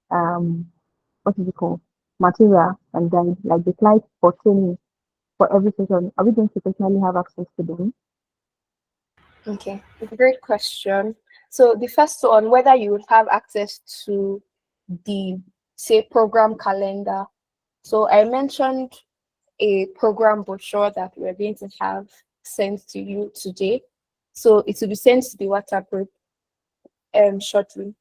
what is it called? Material and then like the slides for training for every session. Are we going to personally have access to them? Okay, it's a great question. So the first one, whether you would have access to the, say, program calendar. So I mentioned a program brochure that we're going to have sent to you today. So it will be sent to the WhatsApp group shortly.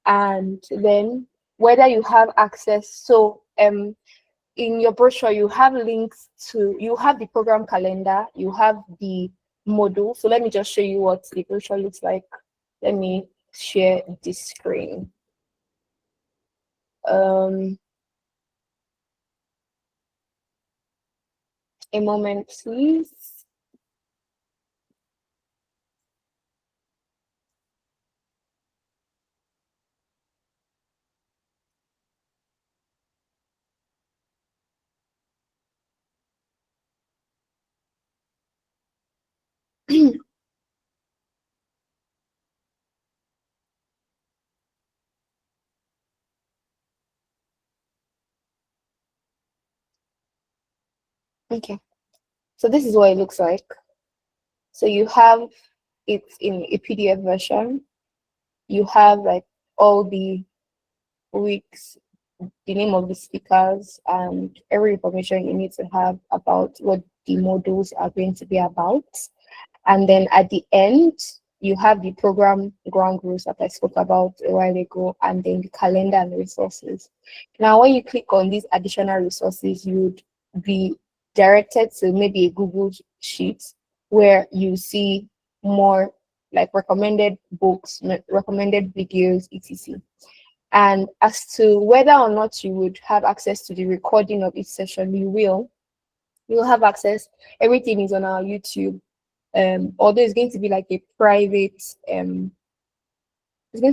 And then whether you have access, so in your brochure you have links to, you have the program calendar, you have the module. So let me just show you what the brochure looks like. Let me share the screen. A moment, please. Okay, so this is what it looks like. So you have it in a PDF version. You have like all the weeks, the name of the speakers, and every information you need to have about what the modules are going to be about. And then at the end, you have the program ground rules that I spoke about a while ago, and then the calendar and the resources. Now, when you click on these additional resources, you would be directed to maybe a Google Sheet where you see more like recommended books, recommended videos, etc. And as to whether or not you would have access to the recording of each session, you will. You'll have access. Everything is on our YouTube. Although it's going to be like a private, it's going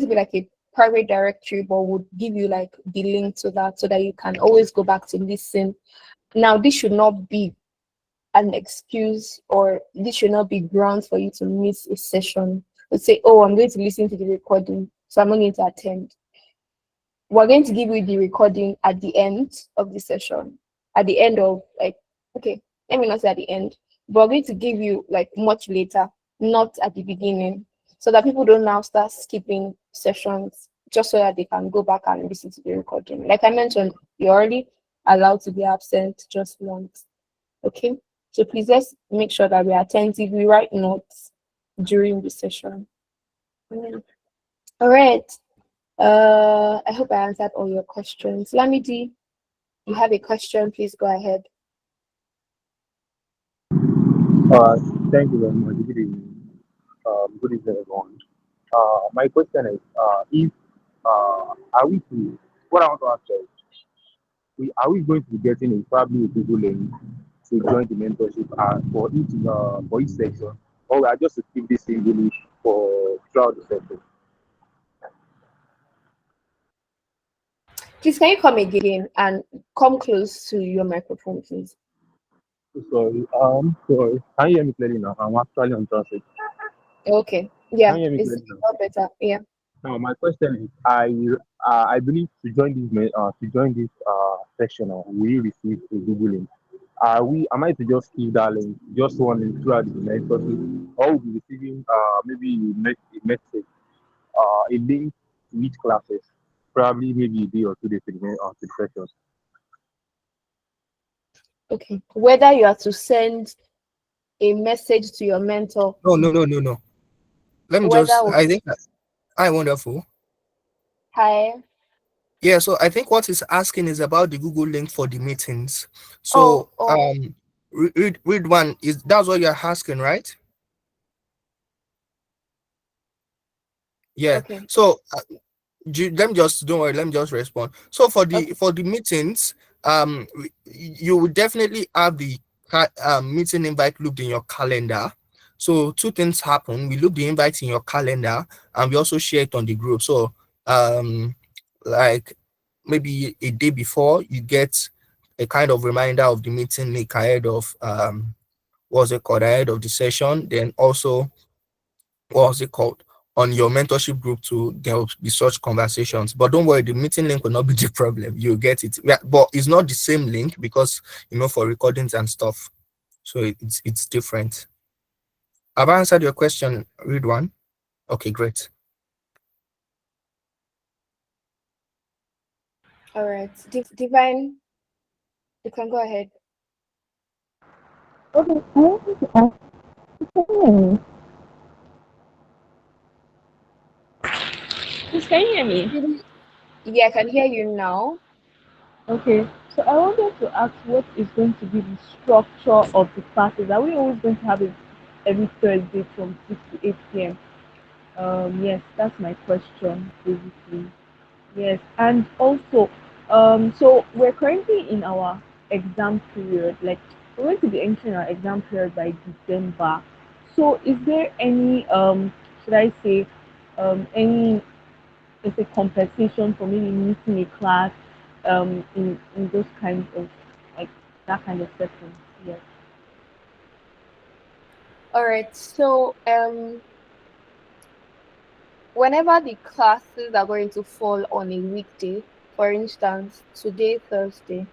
to be like a private directory, but would give you like the link to that so that you can always go back to listen. Now, this should not be an excuse, or this should not be grounds for you to miss a session. Let's say, oh, I'm going to listen to the recording, so I'm not going to attend. We're going to give you the recording at the end of the session, at the end of like, okay, let me not say at the end, but we're going to give you like much later, not at the beginning, so that people don't now start skipping sessions just so that they can go back and listen to the recording. Like I mentioned, you're already allowed to be absent just once. Okay, so please let's make sure that we're attentive. We write notes during the session. All right. I hope I answered all your questions. Lamidi, you have a question, please go ahead. Uh, Thank you very much. Good evening. Good evening, everyone. My question is, if are we to what I want to ask is, are we going to be getting a probably a Google link to join the mentorship for each section, or we are just to keep this singly for throughout the session? Please, can you come again and come close to your microphone, please? Sorry. Can you hear me clearly now? I'm actually on transit. Okay, yeah, Can you hear me it's clearly now? a lot better. Yeah. Now, my question is, I believe to join this section, we receive a Google link. Am I to just give that link, just one link throughout the mentorship, or will be receiving maybe a message, a link to each classes, probably maybe a day or 2 days to the sessions. Okay, whether you are to send a message to your mentor. No. Let me Whether just, I think, hi, wonderful. hi. Yeah, so I think what he's asking is about the Google link for the meetings. Oh, So oh, read one is that's what you're asking, right? Yeah. okay, So let me just don't worry, let me just respond. So okay. for the meetings, you will definitely have the meeting invite looped in your calendar. So two things happen: we loop the invite in your calendar, and we also share it on the group. So like maybe a day before, you get a kind of reminder of the meeting link ahead of what's it called, ahead of the session. Then also, what's it called, on your mentorship group, to there will be such conversations. But don't worry, the meeting link will not be the problem. You'll get it. Yeah, but it's not the same link because for recordings and stuff. So it's different. Have I answered your question, read one? Okay, great. All right. Divine, you can go ahead. Okay, I wanted to ask, can you hear me? Please, can you hear me? Yeah, I can hear you now. Okay, so I wanted to ask what is going to be the structure of the classes? Are we always going to have it every Thursday from 6 to 8 p.m.? Yes, that's my question, basically. Yes, and also, so we're currently in our exam period. Like, we're going to be entering our exam period by December. So, is there any, should I say, any, let's say, compensation for maybe missing a class, in those kinds of, like, that kind of setting? Yes. All right. So, whenever the classes are going to fall on a weekday, for instance, today, Thursday,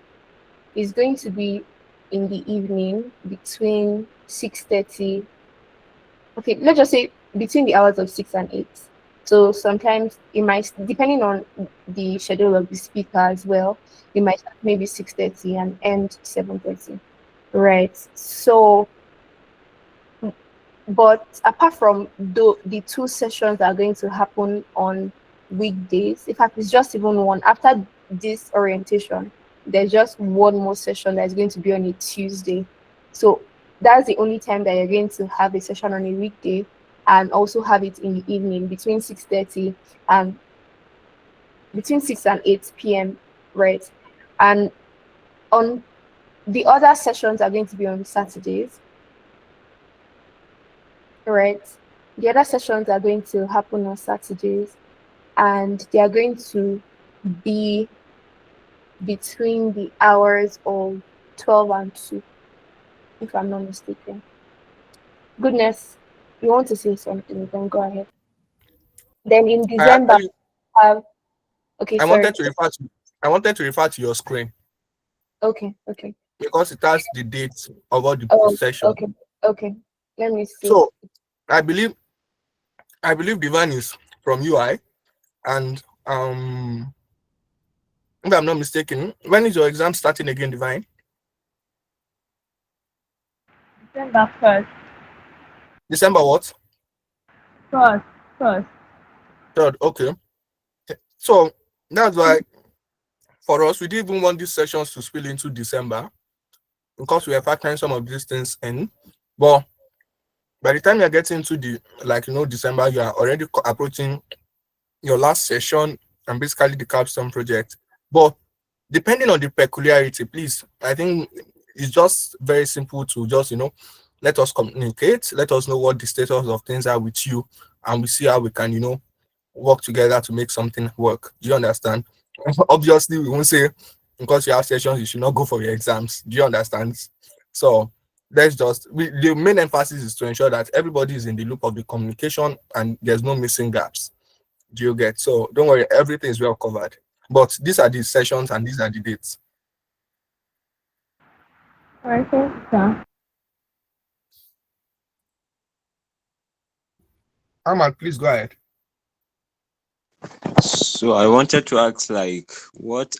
is going to be in the evening between 6:30. Okay, let's just say between the hours of 6 and 8. So sometimes it might, depending on the schedule of the speaker as well, it might start maybe 6:30 and end 7:30. Right. So, but apart from the two sessions that are going to happen on weekdays, in fact, it's just even one. After this orientation, there's just one more session that's going to be on a Tuesday. So that's the only time that you're going to have a session on a weekday, and also have it in the evening between 6:30 and between 6 and 8 p.m. Right. And on the other sessions are going to be on Saturdays. Right. The other sessions are going to happen on Saturdays, and they are going to be between the hours of 12 and 2, if I'm not mistaken. Goodness, you want to say something, then go ahead. Then in I December, actually have okay, I sorry. wanted to refer to I wanted to refer to your screen Okay, okay. because it has the dates of all the Oh, session. okay, okay. Let me see. So I believe Divan is from UI, and if I'm not mistaken, when is your exam starting again, Divine? December 1st. December what? First, first. Third. Okay. So that's why for us we didn't even want these sessions to spill into December because we are factoring some of these things in. But by the time you're getting to the December, you are already approaching your last session and basically the capstone project. But depending on the peculiarity, please, I think it's just very simple to just let us communicate, let us know what the status of things are with you, and we see how we can work together to make something work. Do you understand? Obviously we won't say because you have sessions you should not go for your exams. Do you understand? So the main emphasis is to ensure that everybody is in the loop of the communication and there's no missing gaps. Do you get? So don't worry, everything is well covered. But these are the sessions and these are the dates. All right, thanks, sir. Ahmad, please go ahead. So I wanted to ask, like, what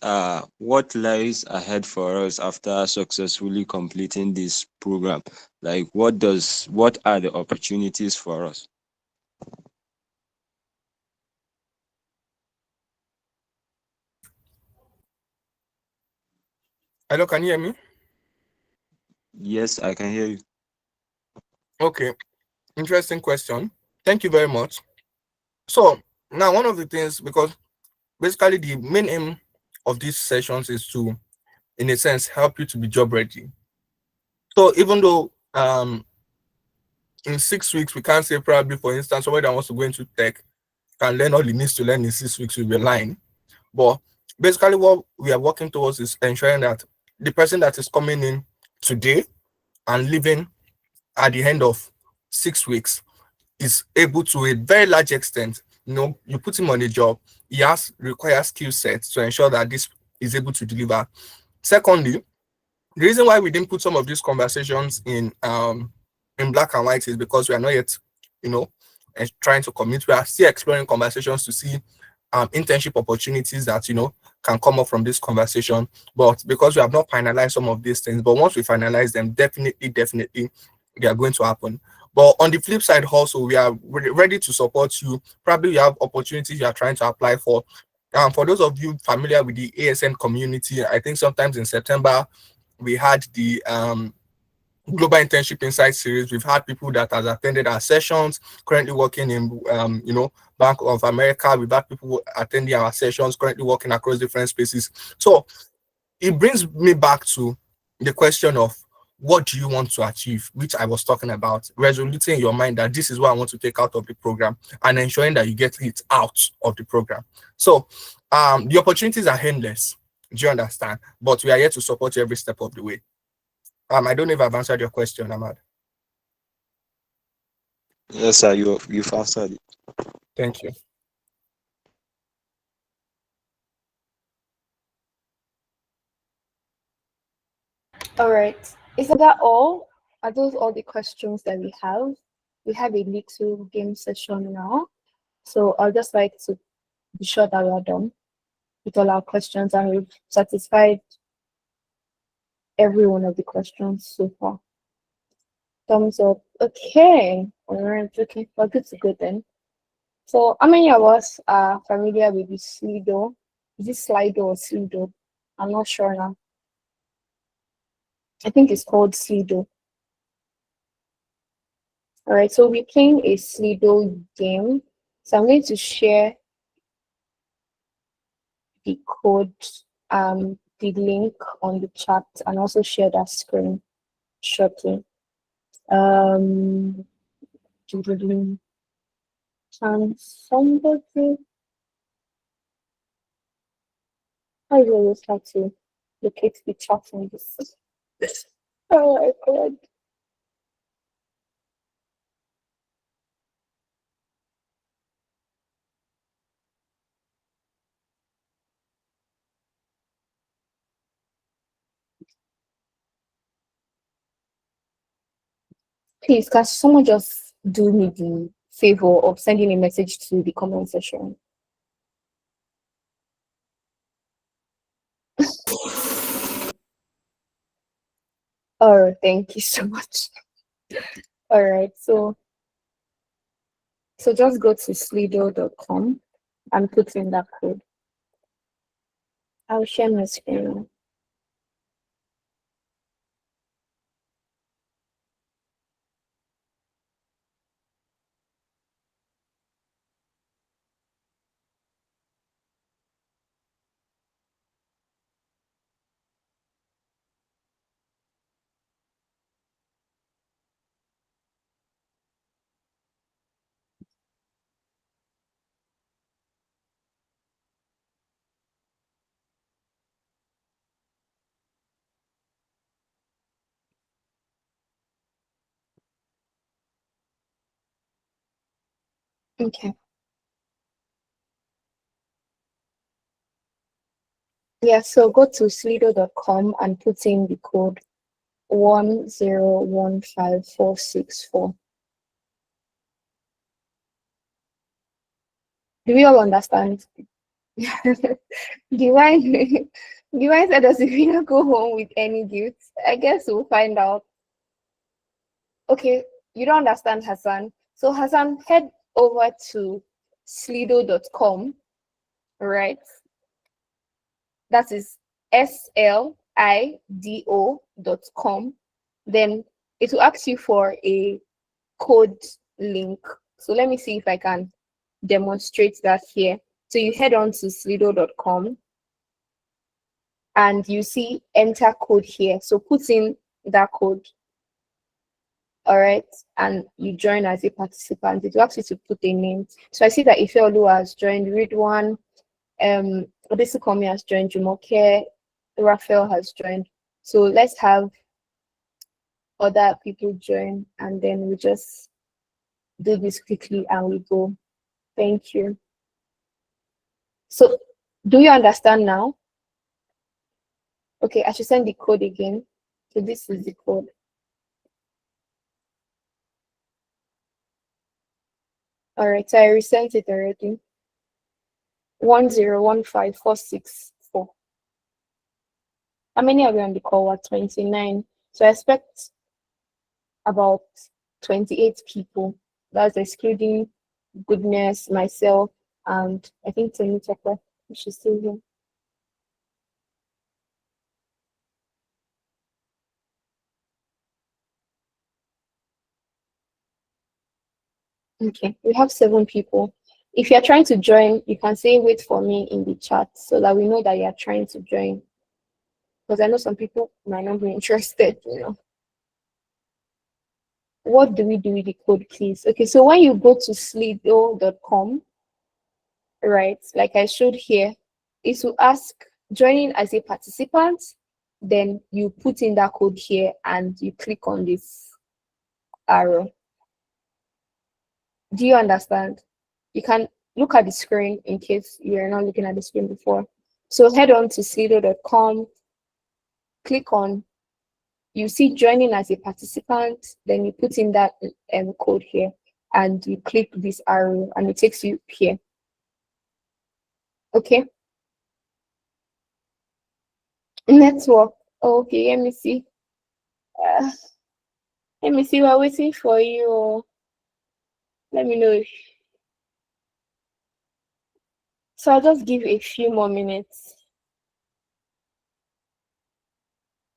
lies ahead for us after successfully completing this program? Like, what are the opportunities for us? Hello, can you hear me? Yes, I can hear you. Okay, interesting question. Thank you very much. So now one of the things, because basically the main aim of these sessions is to, in a sense, help you to be job ready. So even though in 6 weeks we can't say, probably for instance somebody that wants to go into tech can learn all he needs to learn in 6 weeks will be lying. But basically what we are working towards is ensuring that the person that is coming in today and leaving at the end of 6 weeks is able to a very large extent, you put him on a job, he has required skill sets to ensure that this is able to deliver. Secondly, the reason why we didn't put some of these conversations in black and white is because we are not yet, trying to commit. We are still exploring conversations to see internship opportunities that can come up from this conversation. But because we have not finalized some of these things, but once we finalize them, definitely they are going to happen. But on the flip side, also we are ready to support you. Probably you have opportunities you are trying to apply for. For those of you familiar with the ASN community, I think sometimes in September we had the Global Internship Insight series. We've had people that has attended our sessions, currently working in Bank of America. We've had people attending our sessions, currently working across different spaces. So it brings me back to the question of what do you want to achieve, which I was talking about, resoluting in your mind that this is what I want to take out of the program and ensuring that you get it out of the program. So the opportunities are endless. Do you understand? But we are here to support you every step of the way. I don't know if I've answered your question, Ahmad. Yes, sir, you've answered it. Thank you. All right. Is that all? Are those all the questions that we have? We have a little game session now. So I'd just like to be sure that we're done with all our questions and we've satisfied every one of the questions so far. Thumbs up. Okay. All right. Okay. We're good to go then. So how many of us are familiar with the Slido? Is it Slido or Slido? I'm not sure now. I think it's called Slido. All right, so we're playing a Slido game. So I'm going to share the code, the link on the chat, and also share that screen shortly. Can somebody? I always have to locate the chat on this. Oh my god. Please, can someone just do me the favor of sending a message to the comment section? Oh, thank you so much. All right, so just go to slido.com and put in that code. I'll share my screen. Okay. Yeah, so go to slido.com and put in the code 1015464. Do we all understand? Divine, Divine said, does Divina go home with any gifts? I guess we'll find out. Okay, you don't understand, Hassan. So Hassan, head over to slido.com, right? That is SLIDO.com. slido.com. Then it will ask you for a code link. So let me see if I can demonstrate that here. So you head on to slido.com and you see enter code here. So put in that code. All right, and you join as a participant. It will ask you to put a name. So I see that Ifeolu has joined, Read One, Odesukomi has joined, Jumoke, Raphael has joined. So let's have other people join, and then we just do this quickly and we go. Thank you. So do you understand now? Okay, I should send the code again. So this is the code. All right, so I resent it already. 1015464. How many are we on the call? At 29. So I expect about 28 people. That's excluding Goodness, myself, and I think Tony Chekwa, she's still here. Okay, we have 7 people. If you're trying to join, you can say wait for me in the chat so that we know that you're trying to join. Because I know some people might not be interested, What do we do with the code, please? Okay, so when you go to slido.com, right, like I showed here, it will ask joining as a participant, then you put in that code here and you click on this arrow. Do you understand? You can look at the screen in case you're not looking at the screen before. So head on to slido.com, click on, you see joining as a participant, then you put in that code here and you click this arrow and it takes you here. Okay. Network. Okay, let me see. We're waiting for you. Let me know if. So I'll just give a few more minutes.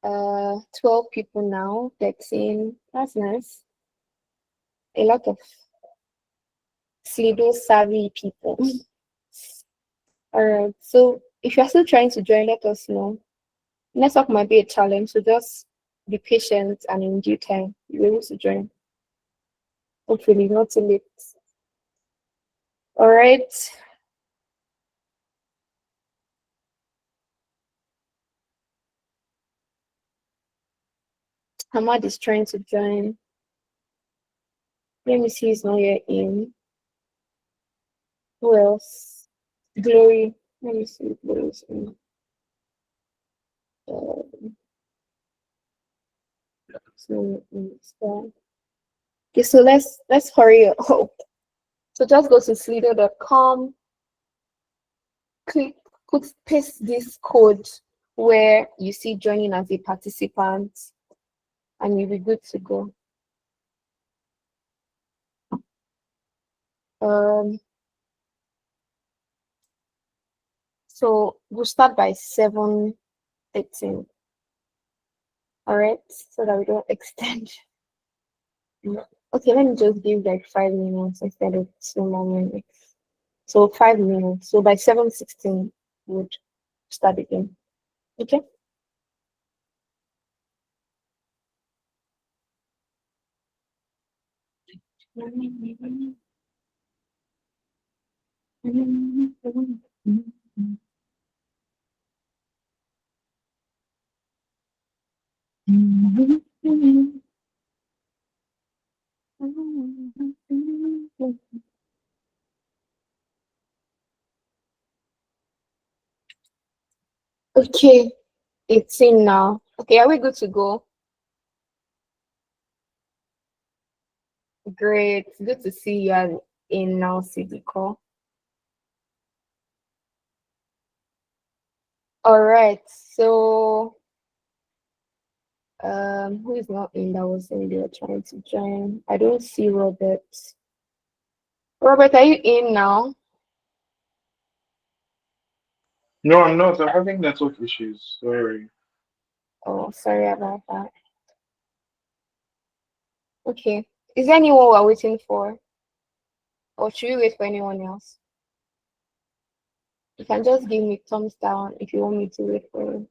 12 people now, 13. That's nice. A lot of Slido savvy people. All right. So if you're still trying to join, let us know. Network might be a challenge, so just be patient and in due time you'll be able to join. Hopefully not too late. All right. Hamad is trying to join. Let me see, he's not yet in. Who else? Glory. Let me see if Glory's in. Okay, so let's hurry up. So just go to slido.com, click, paste this code where you see joining as a participant, and you'll be good to go. So we'll start by 7:13. All right, so that we don't extend. Okay, let me just give like 5 minutes instead of 2 more minutes. So 5 minutes. So by 7:16, we'll start again. Okay. Okay, it's in now. Okay, are we good to go? Great. Good to see you are in now, City Call. All right. So, who is not in that was in there trying to join? I don't see Robert. Robert, are you in now? No, I'm not. I'm having network issues. Sorry. Oh, sorry about that. Okay. Is there anyone we're waiting for? Or should we wait for anyone else? You can just give me thumbs down if you want me to wait for you.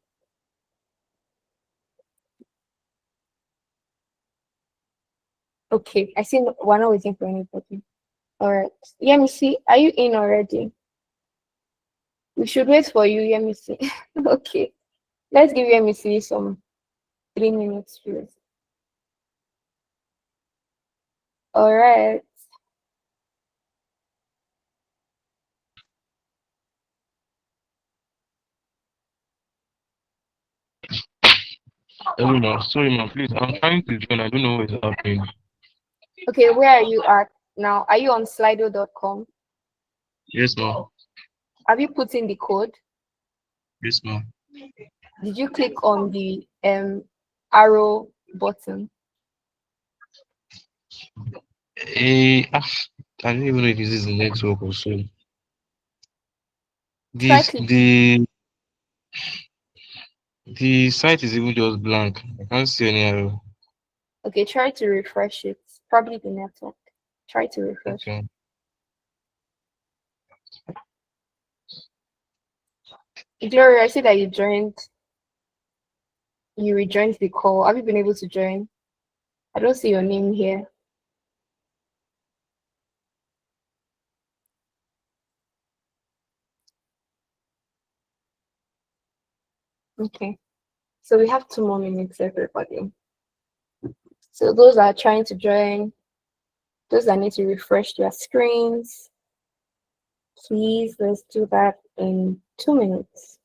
Okay, I see we're not waiting for anybody. All right. Yemisi, are you in already? We should wait for you, Yemisi. Okay. Let's give Yemisi some 3 minutes, please. All right. Hello, ma. Sorry, ma. Please, I'm trying to join. I don't know what is happening. Okay, where are you at now? Are you on slido.com? Yes, ma. Have you put in the code? Yes, ma. Did you click on the arrow button? I don't even know if this is the network or so. Try This clicking. the site is even just blank. I can't see any arrow. Okay, try to refresh it. Probably the network. Try to refresh. Okay. Gloria, I see that you joined. You rejoined the call. Have you been able to join? I don't see your name here. Okay. So we have 2 more minutes, everybody. So those that are trying to join, those that need to refresh their screens, please let's do that in 2 minutes.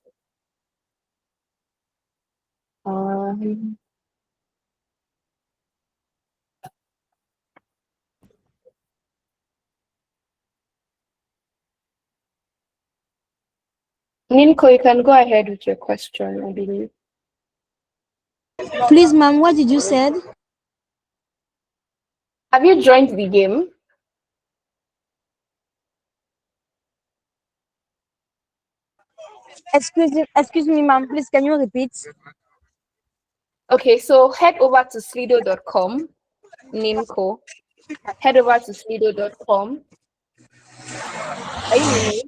Ninko, you can go ahead with your question, I believe. Please, ma'am, what did you said? Have you joined the game? Excuse me, ma'am. Please, can you repeat? Okay, so head over to slido.com, Ninko. Head over to slido.com. Are you with me?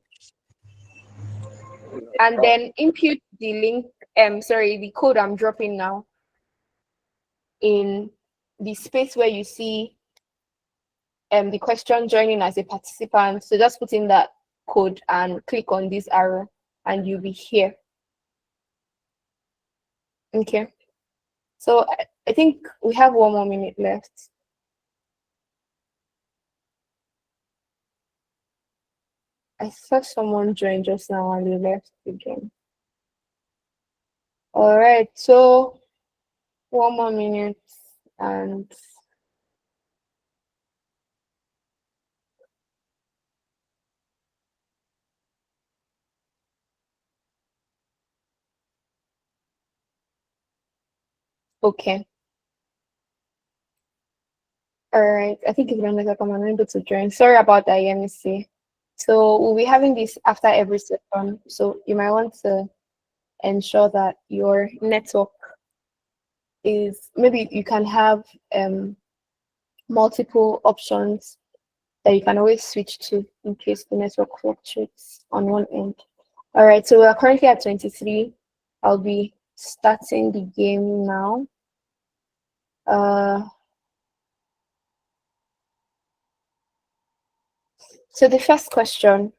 And then input the link, the code I'm dropping now in the space where you see the question joining as a participant. So just put in that code and click on this arrow and you'll be here. Okay. So I think we have 1 more minute left. I saw someone join just now and they left again. All right, so 1 more minute and okay. All right, I think it's going to come unable to join. Sorry about that, Yemisi. So we'll be having this after every session. So you might want to ensure that your network is, maybe you can have multiple options that you can always switch to in case the network fluctuates on one end. All right, so we're currently at 23. I'll be starting the game now. So the first question,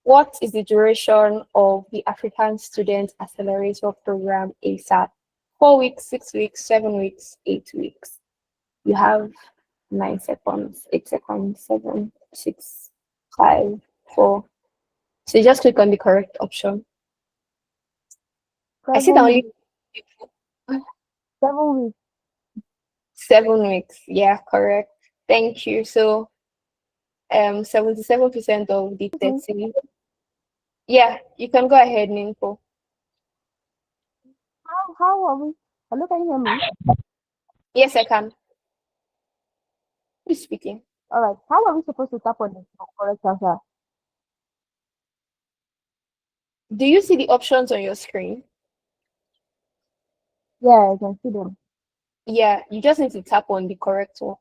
what is the duration of the African Student Accelerator Program ASAP? 4 weeks, 6 weeks, 7 weeks, 8 weeks. You have 9 seconds, 8 seconds, 7, 6, 5, 4. So you just click on the correct option. I see that only 7 weeks. 7 weeks. Yeah, correct. Thank you. So 77% of the 30. Yeah, you can go ahead, Ninko. How are we? Hello, can you hear me? Yes, I can. Who's speaking? All right. How are we supposed to tap on the correct answer? Do you see the options on your screen? Yeah, I can see them. Yeah, you just need to tap on the correct one.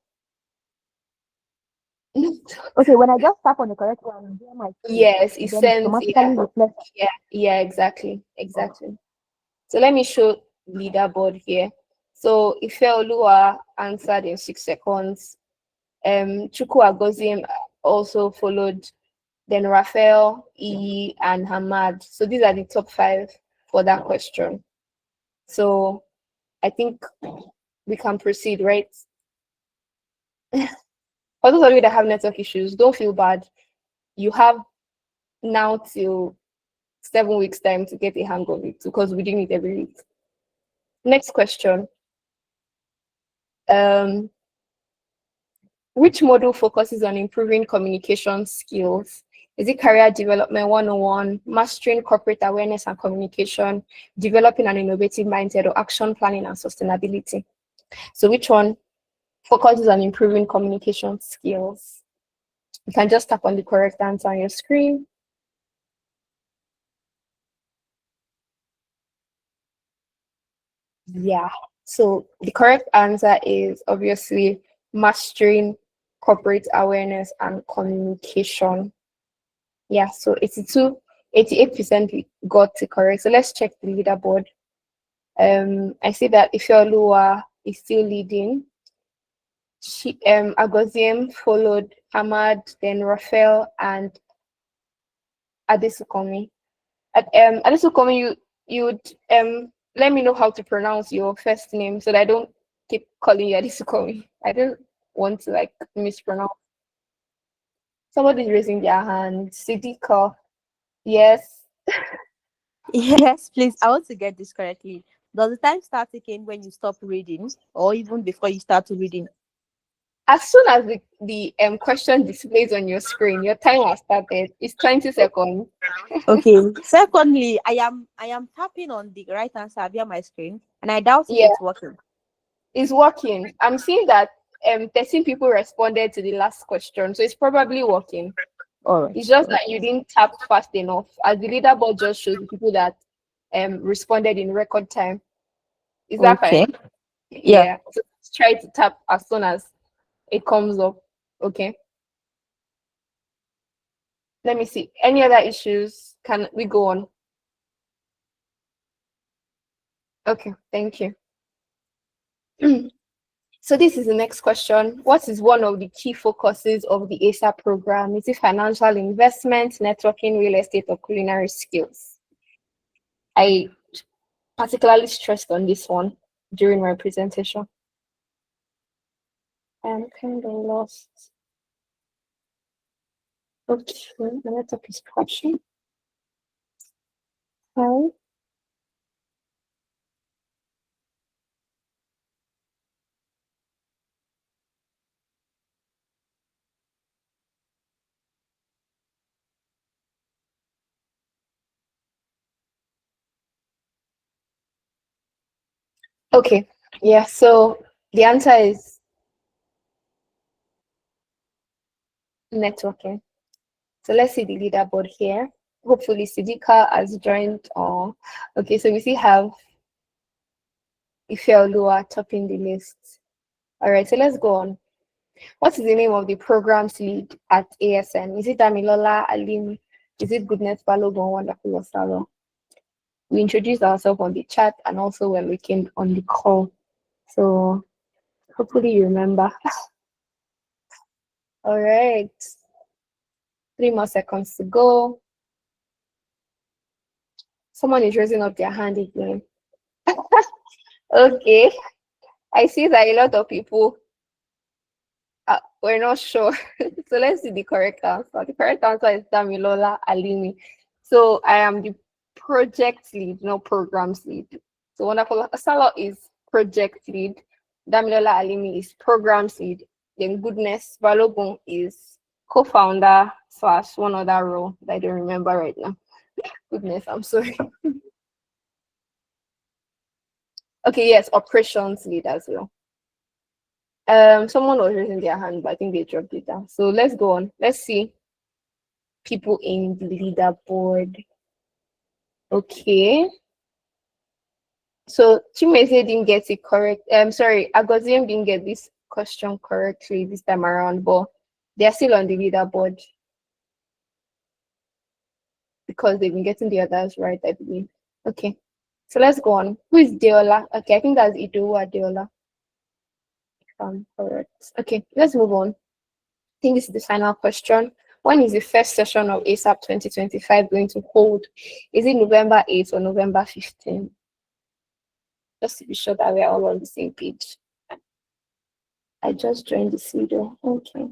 Okay, when I just tap on the correct one, there my screen, Yes, it then it sends. Yeah, automatically reflects. yeah, exactly, exactly. So let me show leaderboard here. So Ifeoluwa answered in 6 seconds. Chukwu Agozim also followed. Then Raphael, E, and Hamad. So these are the top 5 for that question. So I think we can proceed, right? For those of you that have network issues, don't feel bad. You have now till 7 weeks time to get a hang of it because we do it every week. Next question. Which module focuses on improving communication skills? Is it career development 101, mastering corporate awareness and communication, developing an innovative mindset, or action planning and sustainability? So which one focuses on improving communication skills? You can just tap on the correct answer on your screen. Yeah. So the correct answer is obviously mastering corporate awareness and communication. Yeah, so 88% we got it correct. So let's check the leaderboard. I see that Ifeoluwa is still leading. Agoziem followed Ahmad, then Raphael, and Adesukomi. Adesukomi, you would let me know how to pronounce your first name so that I don't keep calling you Adesukomi. I don't want to like mispronounce. Somebody's raising their hand. Sidika, yes. Yes, please. I want to get this correctly. Does the time start ticking when you stop reading, or even before you start reading? As soon as the question displays on your screen, your time has started. It's 20 seconds. Okay. Secondly, I am tapping on the right answer via my screen, and I doubt if Yeah, it's working. it's working. I'm seeing that 13 people responded to the last question, so it's probably working. All right. It's just that you didn't tap fast enough, as the leaderboard just shows the people that responded in record time. Is that Okay. fine? Yeah. Yeah. So try to tap as soon as it comes up. Okay. Let me see. Any other issues? Can we go on? Okay, thank you. So this is the next question. What is one of the key focuses of the ASA program? Is it financial investment, networking, real estate, or culinary skills? I particularly stressed on this one during my presentation. I'm kind of lost. Okay, my network is crashing. Hi. Okay, yeah, so the answer is networking. So let's see the leaderboard here. Hopefully Sidika has joined. Okay, so we still have Ifeoluwa topping the list. All right, so let's go on. What is the name of the program's lead at ASN? Is it Damilola Alim? Is it Goodness Balogun Wonderful Osalo? We introduced ourselves on the chat and also when we came on the call. So hopefully you remember. All right. 3 more seconds to go. Someone is raising up their hand again. Okay. I see that a lot of people we're not sure. So let's see the correct answer. The correct answer is Damilola Alimi. So I am the project lead, no programs lead. So Wonderful Asalo is project lead. Damilola Alimi is programs lead. Then Goodness Balogun is co-founder slash one other role that I don't remember right now. Goodness, I'm sorry. Okay, yes, operations lead as well. Someone was raising their hand, but I think they dropped it down. So let's go on. Let's see people in the leaderboard. Okay. So Chimeze didn't get it correct. Sorry, Agozim didn't get this question correctly this time around, but they're still on the leaderboard because they've been getting the others right, I believe. Okay, so let's go on. Who is Deola? Okay, I think that's Idowu Deola. Correct. Okay, let's move on. I think this is the final question. When is the first session of ASAP 2025 going to hold? Is it November 8th or November 15th? Just to be sure that we're all on the same page. I just joined this video. Okay.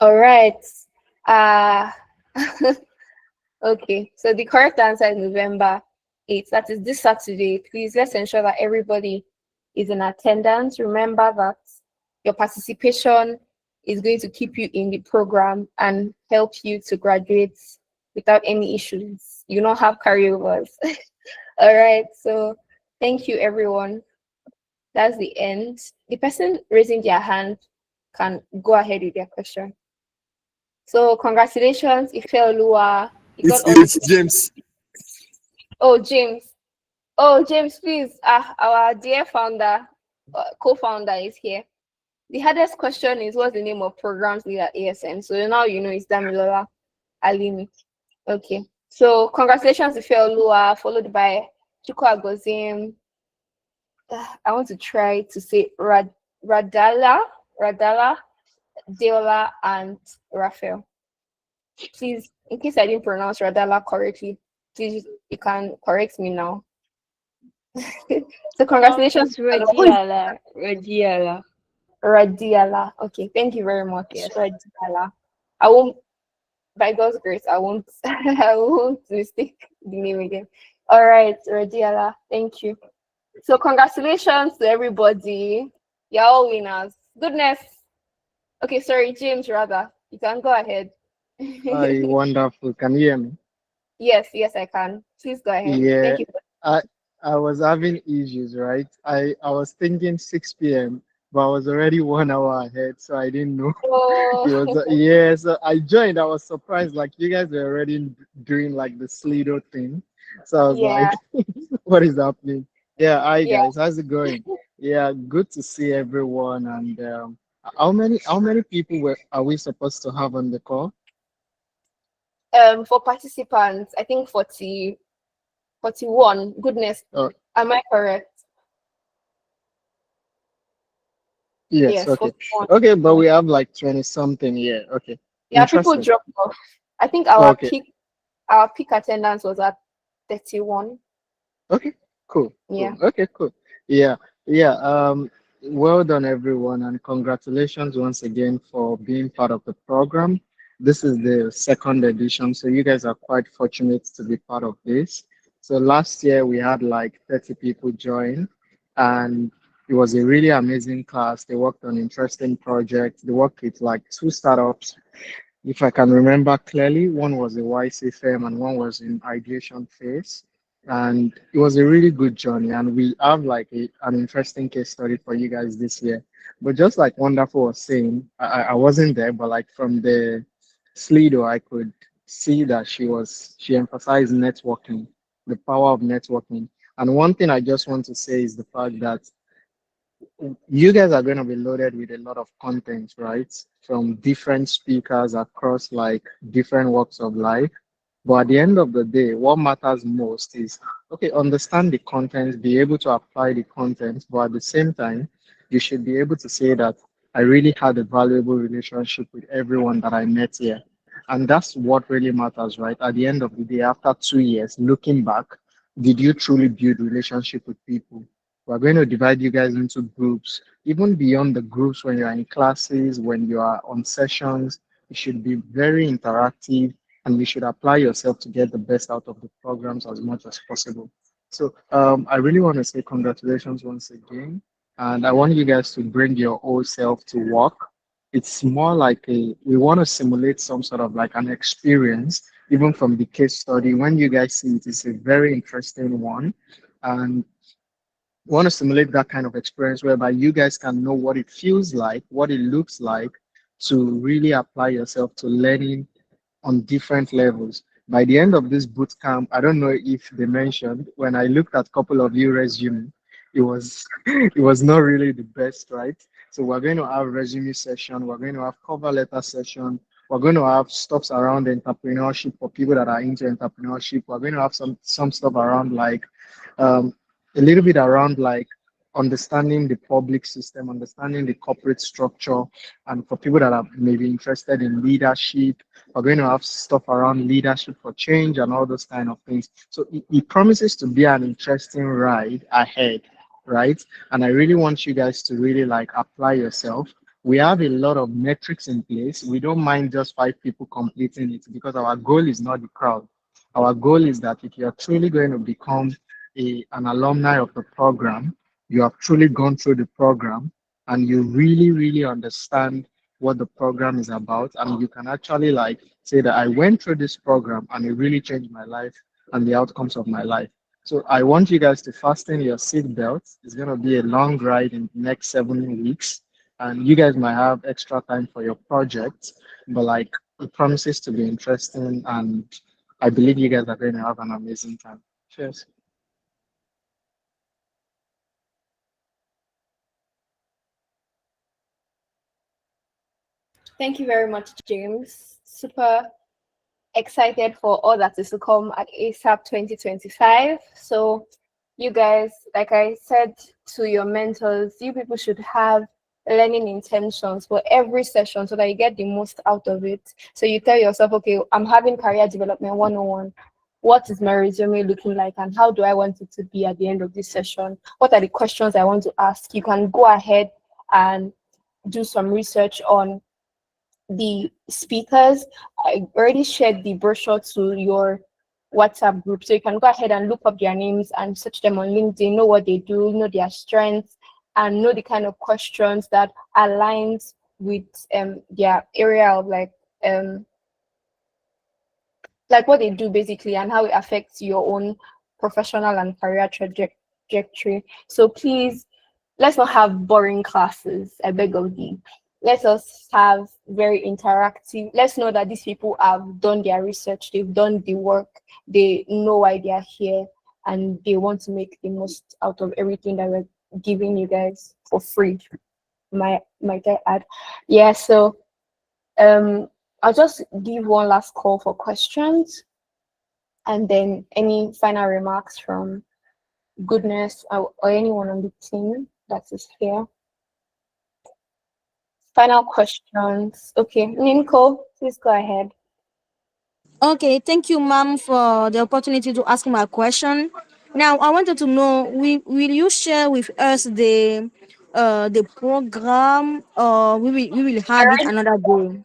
All right. Uh okay. So the correct answer is November 8th. That is this Saturday. Please let's ensure that everybody is in attendance. Remember that your participation is going to keep you in the program and help you to graduate without any issues. You don't have carryovers. All right. So thank you, everyone. That's the end. The person raising their hand can go ahead with their question. So congratulations, Ifeoluwa. You got all It's James. Oh, James. Oh, James, please. Our dear founder, co-founder is here. The hardest question is what's the name of programs leader at ASN? So now you know it's Damilola Alimi. Okay. So congratulations, Ifeoluwa, followed by Chukwu Agozim. I want to try to say Radala, Deola, and Raphael. Please, in case I didn't pronounce Radala correctly, please you can correct me now. So congratulations, Radiala. Radiala. Radiala. Okay, thank you very much. Yes, Radiala. I won't, by God's grace, I won't I won't mistake the name again. All right, Radiala, thank you. So congratulations to everybody. You're all winners. Goodness. Okay, sorry, James, rather. You can go ahead. Hi, wonderful. Can you hear me? Yes, I can. Please go ahead. Yeah, Thank you. I I was having issues, right? I was thinking 6 p.m., but I was already 1 hour ahead, so I didn't know. It was Oh, yeah, so I joined. I was surprised, like you guys were already doing like the Slido thing. So I was yeah, like, what is happening? Yeah, hi yeah. guys, how's it going? Yeah, good to see everyone. And how many people are we supposed to have on the call? For participants, I think 41. Goodness, Oh, am I correct? yes, Yes, okay. 41. Okay, but Yeah. we have like 20 something here. Okay. Yeah, people Interesting. dropped off. I think Okay. our peak attendance was at 31. Okay, cool, Yeah. cool. Okay, cool. Yeah, yeah. Well done, everyone, and congratulations once again for being part of the program. This is the second edition, so you guys are quite fortunate to be part of this. So last year we had like 30 people join, and it was a really amazing class. They worked on interesting projects. They worked with like two startups, if I can remember clearly. One was a YC firm and one was in ideation phase. And it was a really good journey. And we have like an interesting case study for you guys this year. But just like Wonderful was saying, I wasn't there, but like from the Slido, I could see that she emphasized networking, the power of networking. And one thing I just want to say is the fact that you guys are going to be loaded with a lot of content, right? From different speakers across like different walks of life. But at the end of the day, what matters most is okay, understand the content, be able to apply the content, but at the same time, you should be able to say that I really had a valuable relationship with everyone that I met here. And that's what really matters, right? At the end of the day, after 2 years, looking back, did you truly build relationship with people? We're going to divide you guys into groups, even beyond the groups when you're in classes, when you are on sessions. You should be very interactive and you should apply yourself to get the best out of the programs as much as possible. So I really want to say congratulations once again. And I want you guys to bring your old self to work. It's more like we want to simulate some sort of like an experience, even from the case study. When you guys see it, it's a very interesting one. And want to simulate that kind of experience whereby you guys can know what it feels like, what it looks like to really apply yourself to learning on different levels. By the end of this boot camp, I don't know if they mentioned when I looked at a couple of you resume, it was it was not really the best, right? So we're going to have resume session, we're going to have cover letter session, we're going to have stuff around entrepreneurship for people that are into entrepreneurship. We're going to have some stuff around like um, a little bit around like understanding the public system, understanding the corporate structure, and for people that are maybe interested in leadership, we're going to have stuff around leadership for change and all those kind of things. So it promises to be an interesting ride ahead, right? And I really want you guys to really like apply yourself. We have a lot of metrics in place. We don't mind just 5 people completing it because our goal is not the crowd. Our goal is that if you're truly going to become an alumni of the program, you have truly gone through the program and you really, really understand what the program is about. And you can actually like say that I went through this program and it really changed my life and the outcomes of my life. So I want you guys to fasten your seat belts. It's going to be a long ride in the next 7 weeks. And you guys might have extra time for your project, but like it promises to be interesting. And I believe you guys are going to have an amazing time. Cheers. Thank you very much, James. Super excited for all that is to come at ASAP 2025. So you guys, like I said to your mentors, you people should have learning intentions for every session so that you get the most out of it. So you tell yourself, okay, I'm having career development 101. What is my resume looking like and how do I want it to be at the end of this session? What are the questions I want to ask? You can go ahead and do some research on the speakers. I already shared the brochure to your WhatsApp group, so you can go ahead and look up their names and search them on LinkedIn, know what they do, know their strengths, and know the kind of questions that aligns with their area of like what they do basically and how it affects your own professional and career trajectory. So please, let's not have boring classes, I beg of you. Let us have very interactive. Let's know that these people have done their research, they've done the work, they know why they are here, and they want to make the most out of everything that we're giving you guys for free. Might I add? Yeah, so I'll just give one last call for questions and then any final remarks from Goodness or anyone on the team that is here. Final questions. Okay, Ninko, please go ahead. Okay, thank you, ma'am, for the opportunity to ask my question. Now, I wanted to know, will you share with us the program, or we will have it another day?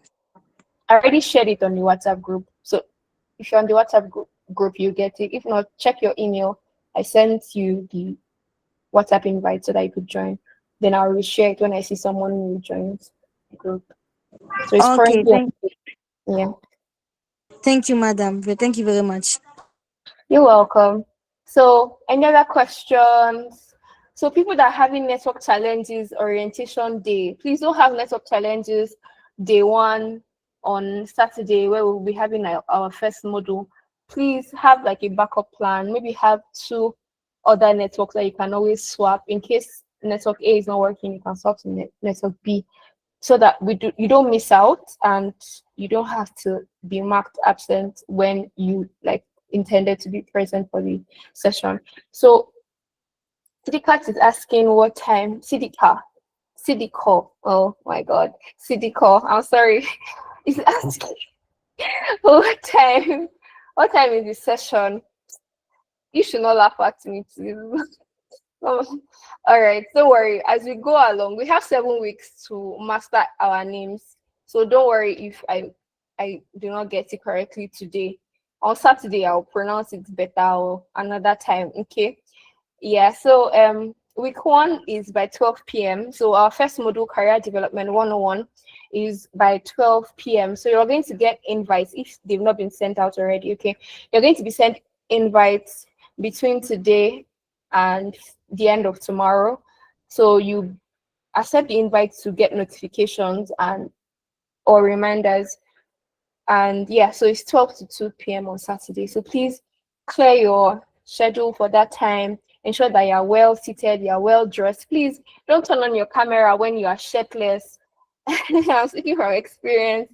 I already shared it on the WhatsApp group. So if you're on the WhatsApp group, you get it. If not, check your email. I sent you the WhatsApp invite so that you could join. Then I'll reshare it when I see someone who joins the group. So it's Okay, currently yeah. thank you, madam. Thank you very much. You're welcome. So any other questions? So people that are having network challenges orientation day, please don't have network challenges day one on Saturday where we'll be having our first module. Please have like a backup plan. Maybe have 2 other networks that you can always swap in case network A is not working. You can swap to network B so that you don't miss out and you don't have to be marked absent when you like intended to be present for the session. So Sidikat is asking what time Sidiko. Oh my god. Sidiko. I'm sorry. Is asking what time is the session? You should not laugh at me, please. Oh, all right, don't worry. As we go along, we have 7 weeks to master our names. So don't worry if I do not get it correctly today. On Saturday, I'll pronounce it better or another time. Okay. Yeah. So week 1 is by 12 p.m. So our first module, career development 101, is by 12 p.m. So you're going to get invites if they've not been sent out already. Okay. You're going to be sent invites between today and the end of tomorrow. So you accept the invite to get notifications and or reminders. And yeah, so it's 12 to 2 p.m. on Saturday. So please clear your schedule for that time. Ensure that you're well seated, you're well dressed. Please don't turn on your camera when you are shirtless. I'm speaking from experience.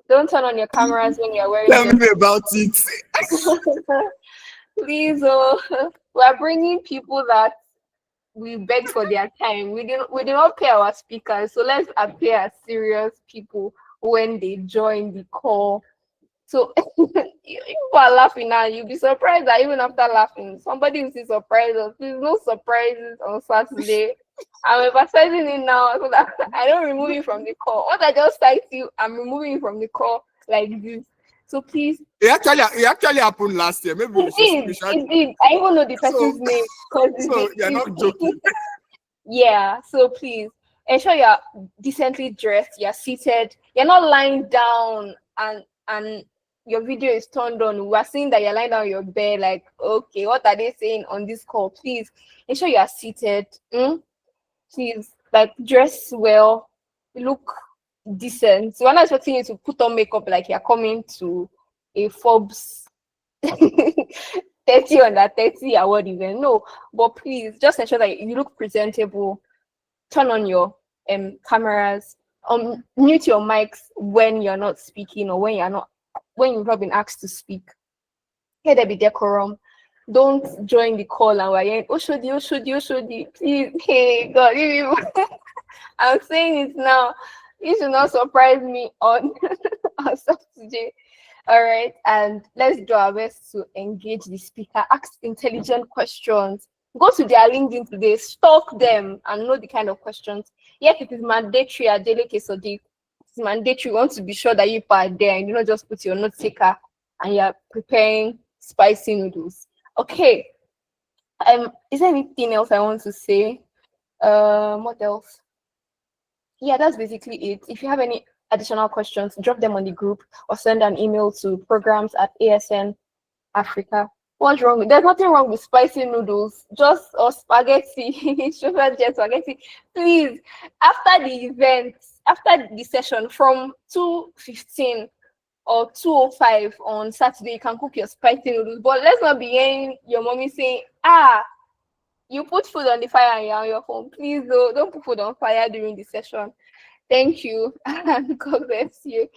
Don't turn on your cameras when you're wearing Tell just me about it. please, oh, we're bringing people that we beg for their time. We do not pay our speakers, so let's appear as serious people when they join the call. So you are laughing now. You'll be surprised that even after laughing, somebody will still surprise us. There's no surprises on Saturday. I'm emphasizing it now so that I don't remove you from the call. What I just said to you, I'm removing you from the call like this. So please. It actually happened last year. Maybe we should. It did. I even know the person's name because So you're not joking. yeah. So please ensure you're decently dressed. You're seated. You're not lying down and your video is turned on. We're seeing that you're lying down on your bed. Like, okay, what are they saying on this call? Please ensure you are seated. Please, like, dress well. Look decent. So we're not expecting you to put on makeup like you're coming to a Forbes 30 under 30 award event. No, but please just ensure that you look presentable. Turn on your cameras. Mute your mics when you're not speaking or when you've not been asked to speak. Let there be decorum. Don't join the call and we're hearing Oshodi, Oshodi, Oshodi. Please, hey God, I'm saying it now. You should not surprise me on on Saturday. All right, and let's do our best to engage the speaker. Ask intelligent questions. Go to their LinkedIn today, stalk them, and know the kind of questions. Yes, it is mandatory at daily case of the. It's mandatory. You want to be sure that you are there and you not just put your note taker and you're preparing spicy noodles. Okay. Is there anything else I want to say? What else? Yeah, that's basically it. If you have any additional questions, drop them on the group or send an email to programs@ASN Africa. What's wrong? There's nothing wrong with spicy noodles, just or spaghetti, sugar jet spaghetti. Please, after the event, after the session from 2:15 or 2:05 on Saturday, you can cook your spicy noodles. But let's not be hearing your mommy saying, you put food on the fire and you're on your phone. Please don't put food on fire during the session. Thank you. And God bless you.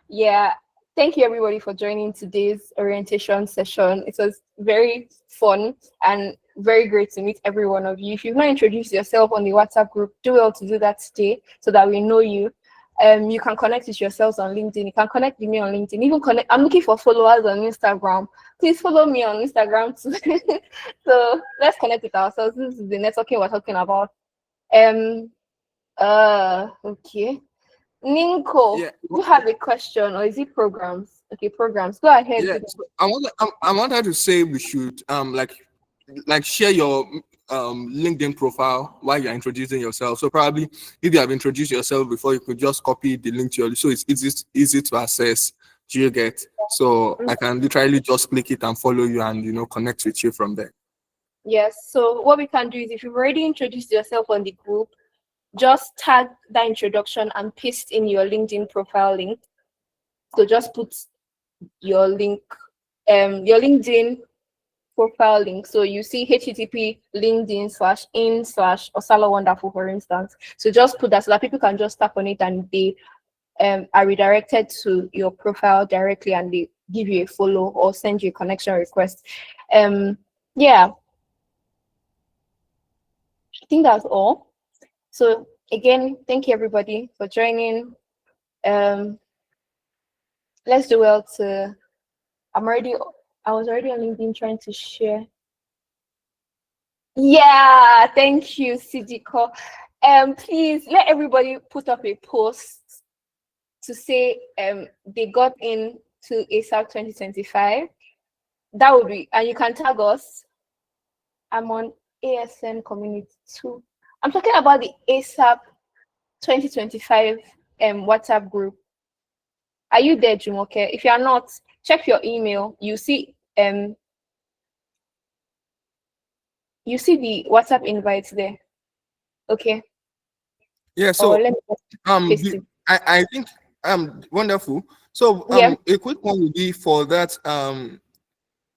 Yeah. Thank you everybody for joining today's orientation session. It was very fun and very great to meet every one of you. If you've not introduced yourself on the WhatsApp group, do well to do that today so that we know you. You can connect with yourselves on LinkedIn. You can connect with me on LinkedIn. Even connect. I'm looking for followers on Instagram. Please follow me on Instagram too. So let's connect with ourselves. This is the networking we're talking about. Okay. Ninko, Yeah. you have a question, or is it programs? Okay, programs. Go ahead. Yeah. So I wanted to say we should like share your LinkedIn profile while you're introducing yourself. So probably if you have introduced yourself before, you could just copy the link to your, so it's easy to access. Do you get? So I can literally just click it and follow you and connect with you from there. Yes. So what we can do is, if you've already introduced yourself on the group, just tag that introduction and paste in your LinkedIn profile link. So just put your link, your LinkedIn profile link. So you see http linkedin/in/Osalo Wonderful, for instance. So just put that so that people can just tap on it and they are redirected to your profile directly and they give you a follow or send you a connection request. Yeah. I think that's all. So again, thank you everybody for joining. Let's do well to. I was already on LinkedIn trying to share. Yeah, thank you, CDCO. Please let everybody put up a post to say they got into ASAP 2025. That would be, and you can tag us. I'm on ASN community too. I'm talking about the ASAP 2025 WhatsApp group. Are you there, Jumoke? If you are not, check your email. You see the WhatsApp invites there. Okay. Yeah. So let me I think Wonderful. So Yeah. a quick one would be for that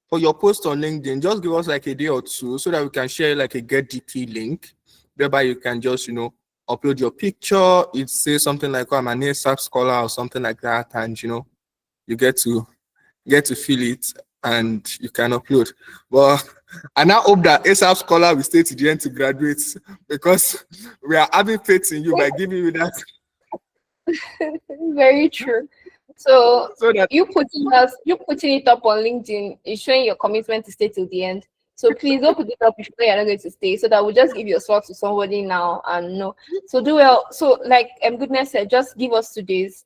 for your post on LinkedIn, just give us like a day or two so that we can share like a get DP link, whereby you can just upload your picture. It says something like, "Oh, I'm an ASAP scholar" or something like that, and you get to feel it and you can upload. But I now hope that ASAP scholar will stay to the end to graduate, because we are having faith in you by giving you that. Very true. So So that you putting it up on LinkedIn is showing your commitment to stay till the end. So please don't put it up if you know you're not going to stay, so that we'll just give your slot to somebody now and no. So do well. So like Goodness said, just give us 2 days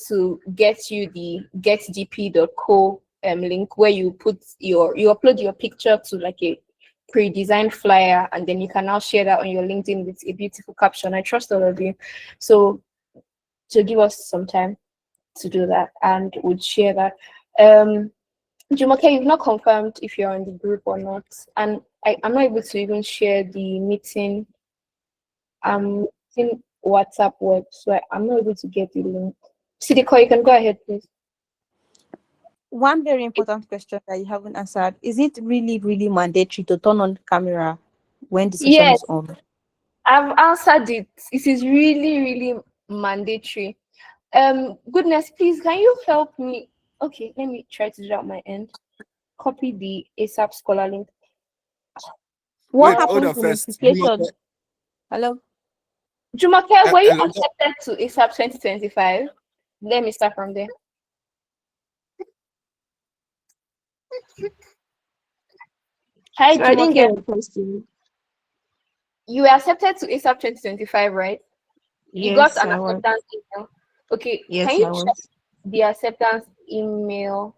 to get you the getdp.co link, where you upload your picture to like a pre-designed flyer, and then you can now share that on your LinkedIn with a beautiful caption. I trust all of you. So give us some time to do that, and would share that. Jumoke, you've not confirmed if you're on the group or not, and I'm not able to even share the meeting. In WhatsApp web, so I'm not able to get the link. Sidiko, you can go ahead, please. One very important question that you haven't answered: is it really, really mandatory to turn on camera when the session Yes, is on? I've answered it. It is really, really mandatory. Goodness, please, can you help me? Okay, let me try to do that on my end. Copy the ASAP Scholar link. What wait, hold happens on to first. notification? Hello? Jumoke, were you Hello? accepted to ASAP 2025? Let me start from there. Hi, So I didn't get Jumoke. your question. You were accepted to ASAP 2025, right? You got Yes, an I was. acceptance email. Okay, can Yes, you I check was. the acceptance email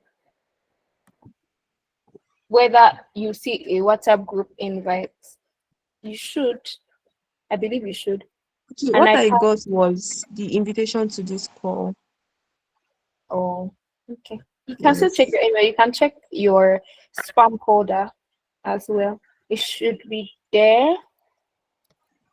whether you see a WhatsApp group invite? You should. I believe you should. Okay, And what I I can. got was the invitation to this call. Oh, okay. You can still check Yes. your email. You can check your spam folder as well. It should be there.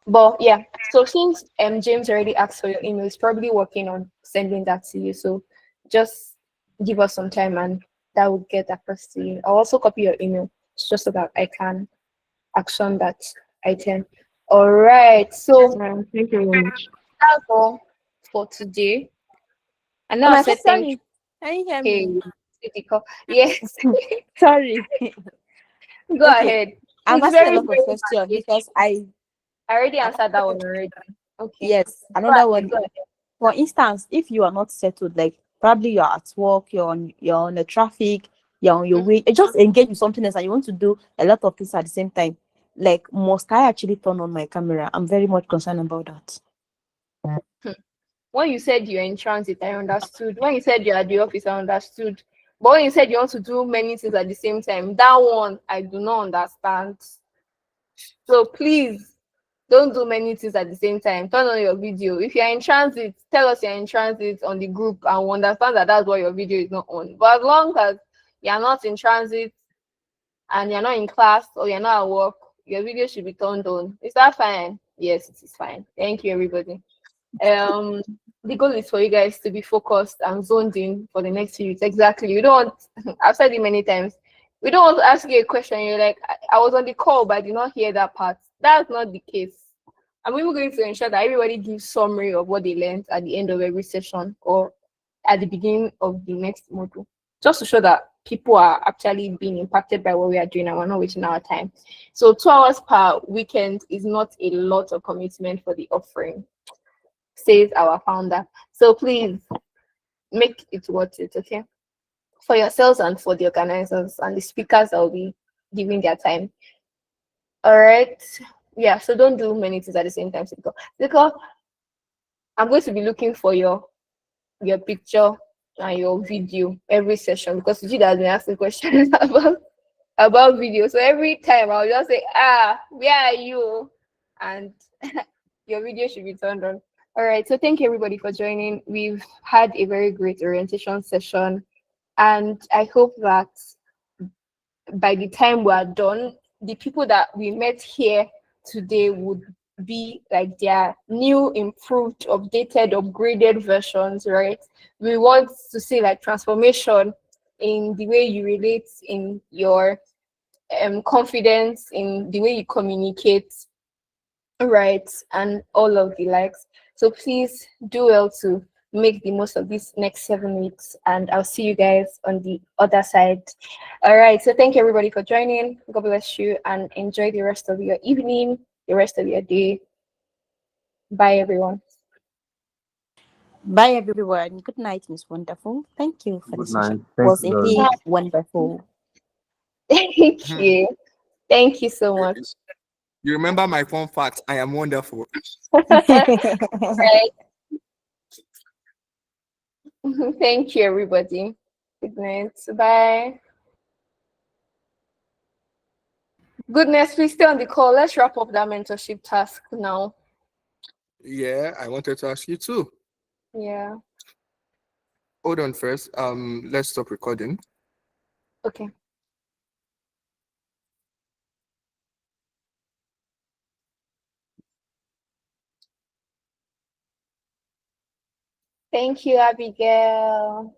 But yeah, so since James already asked for your email, he's probably working on sending that to you. So just give us some time and that will get across to you. I'll also copy your email just so that I can action that item. All right. So Thank you very much. that's all for today. And So now I my said question thank you. is, can you hear Hey, me? Sidiko. Yes. Sorry. Go Okay. ahead. I'm It's asking a very, lot of very questions mandatory. because I I already I'm answered that one asking, already. Okay. yes, Go another ahead. one. Go ahead. For instance, if you are not settled, like probably you're at work, you're on the traffic, you're on your way, just engage with something else and you want to do a lot of things at the same time. Like, must I actually turn on my camera? I'm very much concerned about that. When you said you're in transit, I understood. When you said you're at the office, I understood. But when you said you want to do many things at the same time, that one I do not understand. So please don't do many things at the same time. Turn on your video. If you're in transit, tell us you're in transit on the group and we understand that that's why your video is not on. But as long as you're not in transit and you're not in class or you're not at work, your video should be turned on. Is that fine? Yes, it is fine. Thank you, everybody. um the goal is for you guys to be focused and zoned in for the next few weeks. Exactly. We don't want I've said it many times. We don't want to ask you a question. You're like, I was on the call, but I did not hear that part. That's not the case. And we were going to ensure that everybody gives summary of what they learned at the end of every session or at the beginning of the next module, just to show that people are actually being impacted by what we are doing and we're not wasting our time. So 2 hours per weekend is not a lot of commitment for the offering, says our founder. So please make it worth it, okay? For yourselves and for the organizers and the speakers that will be giving their time. All right. Yeah, so don't do many things at the same time, because I'm going to be looking for your picture and your video every session, because you has been asking questions about video. So every time I'll just say, where are you? And your video should be turned on. All right, so thank you everybody for joining. We've had a very great orientation session, and I hope that by the time we are done, the people that we met here today would be like their new, improved, updated, upgraded versions, right? We want to see like transformation in the way you relate, in your confidence, in the way you communicate, right, and all of the likes. So please do well to make the most of these next 7 weeks, and I'll see you guys on the other side. All right, so thank you everybody for joining. God bless you and enjoy the rest of your evening, the rest of your day. Bye everyone. Bye, everyone. Good night, Miss Wonderful. Thank you for the Good session. night. It Thank was you a very big, much. wonderful. Thank Hmm. you. Thank you so much. You remember my fun fact? I am wonderful. Right. Thank you everybody. Good night. Bye. Goodness, please stay on the call. Let's wrap up that mentorship task now. Yeah, I wanted to ask you too. Yeah. Hold on first. Let's stop recording. Okay. Thank you, Abigail.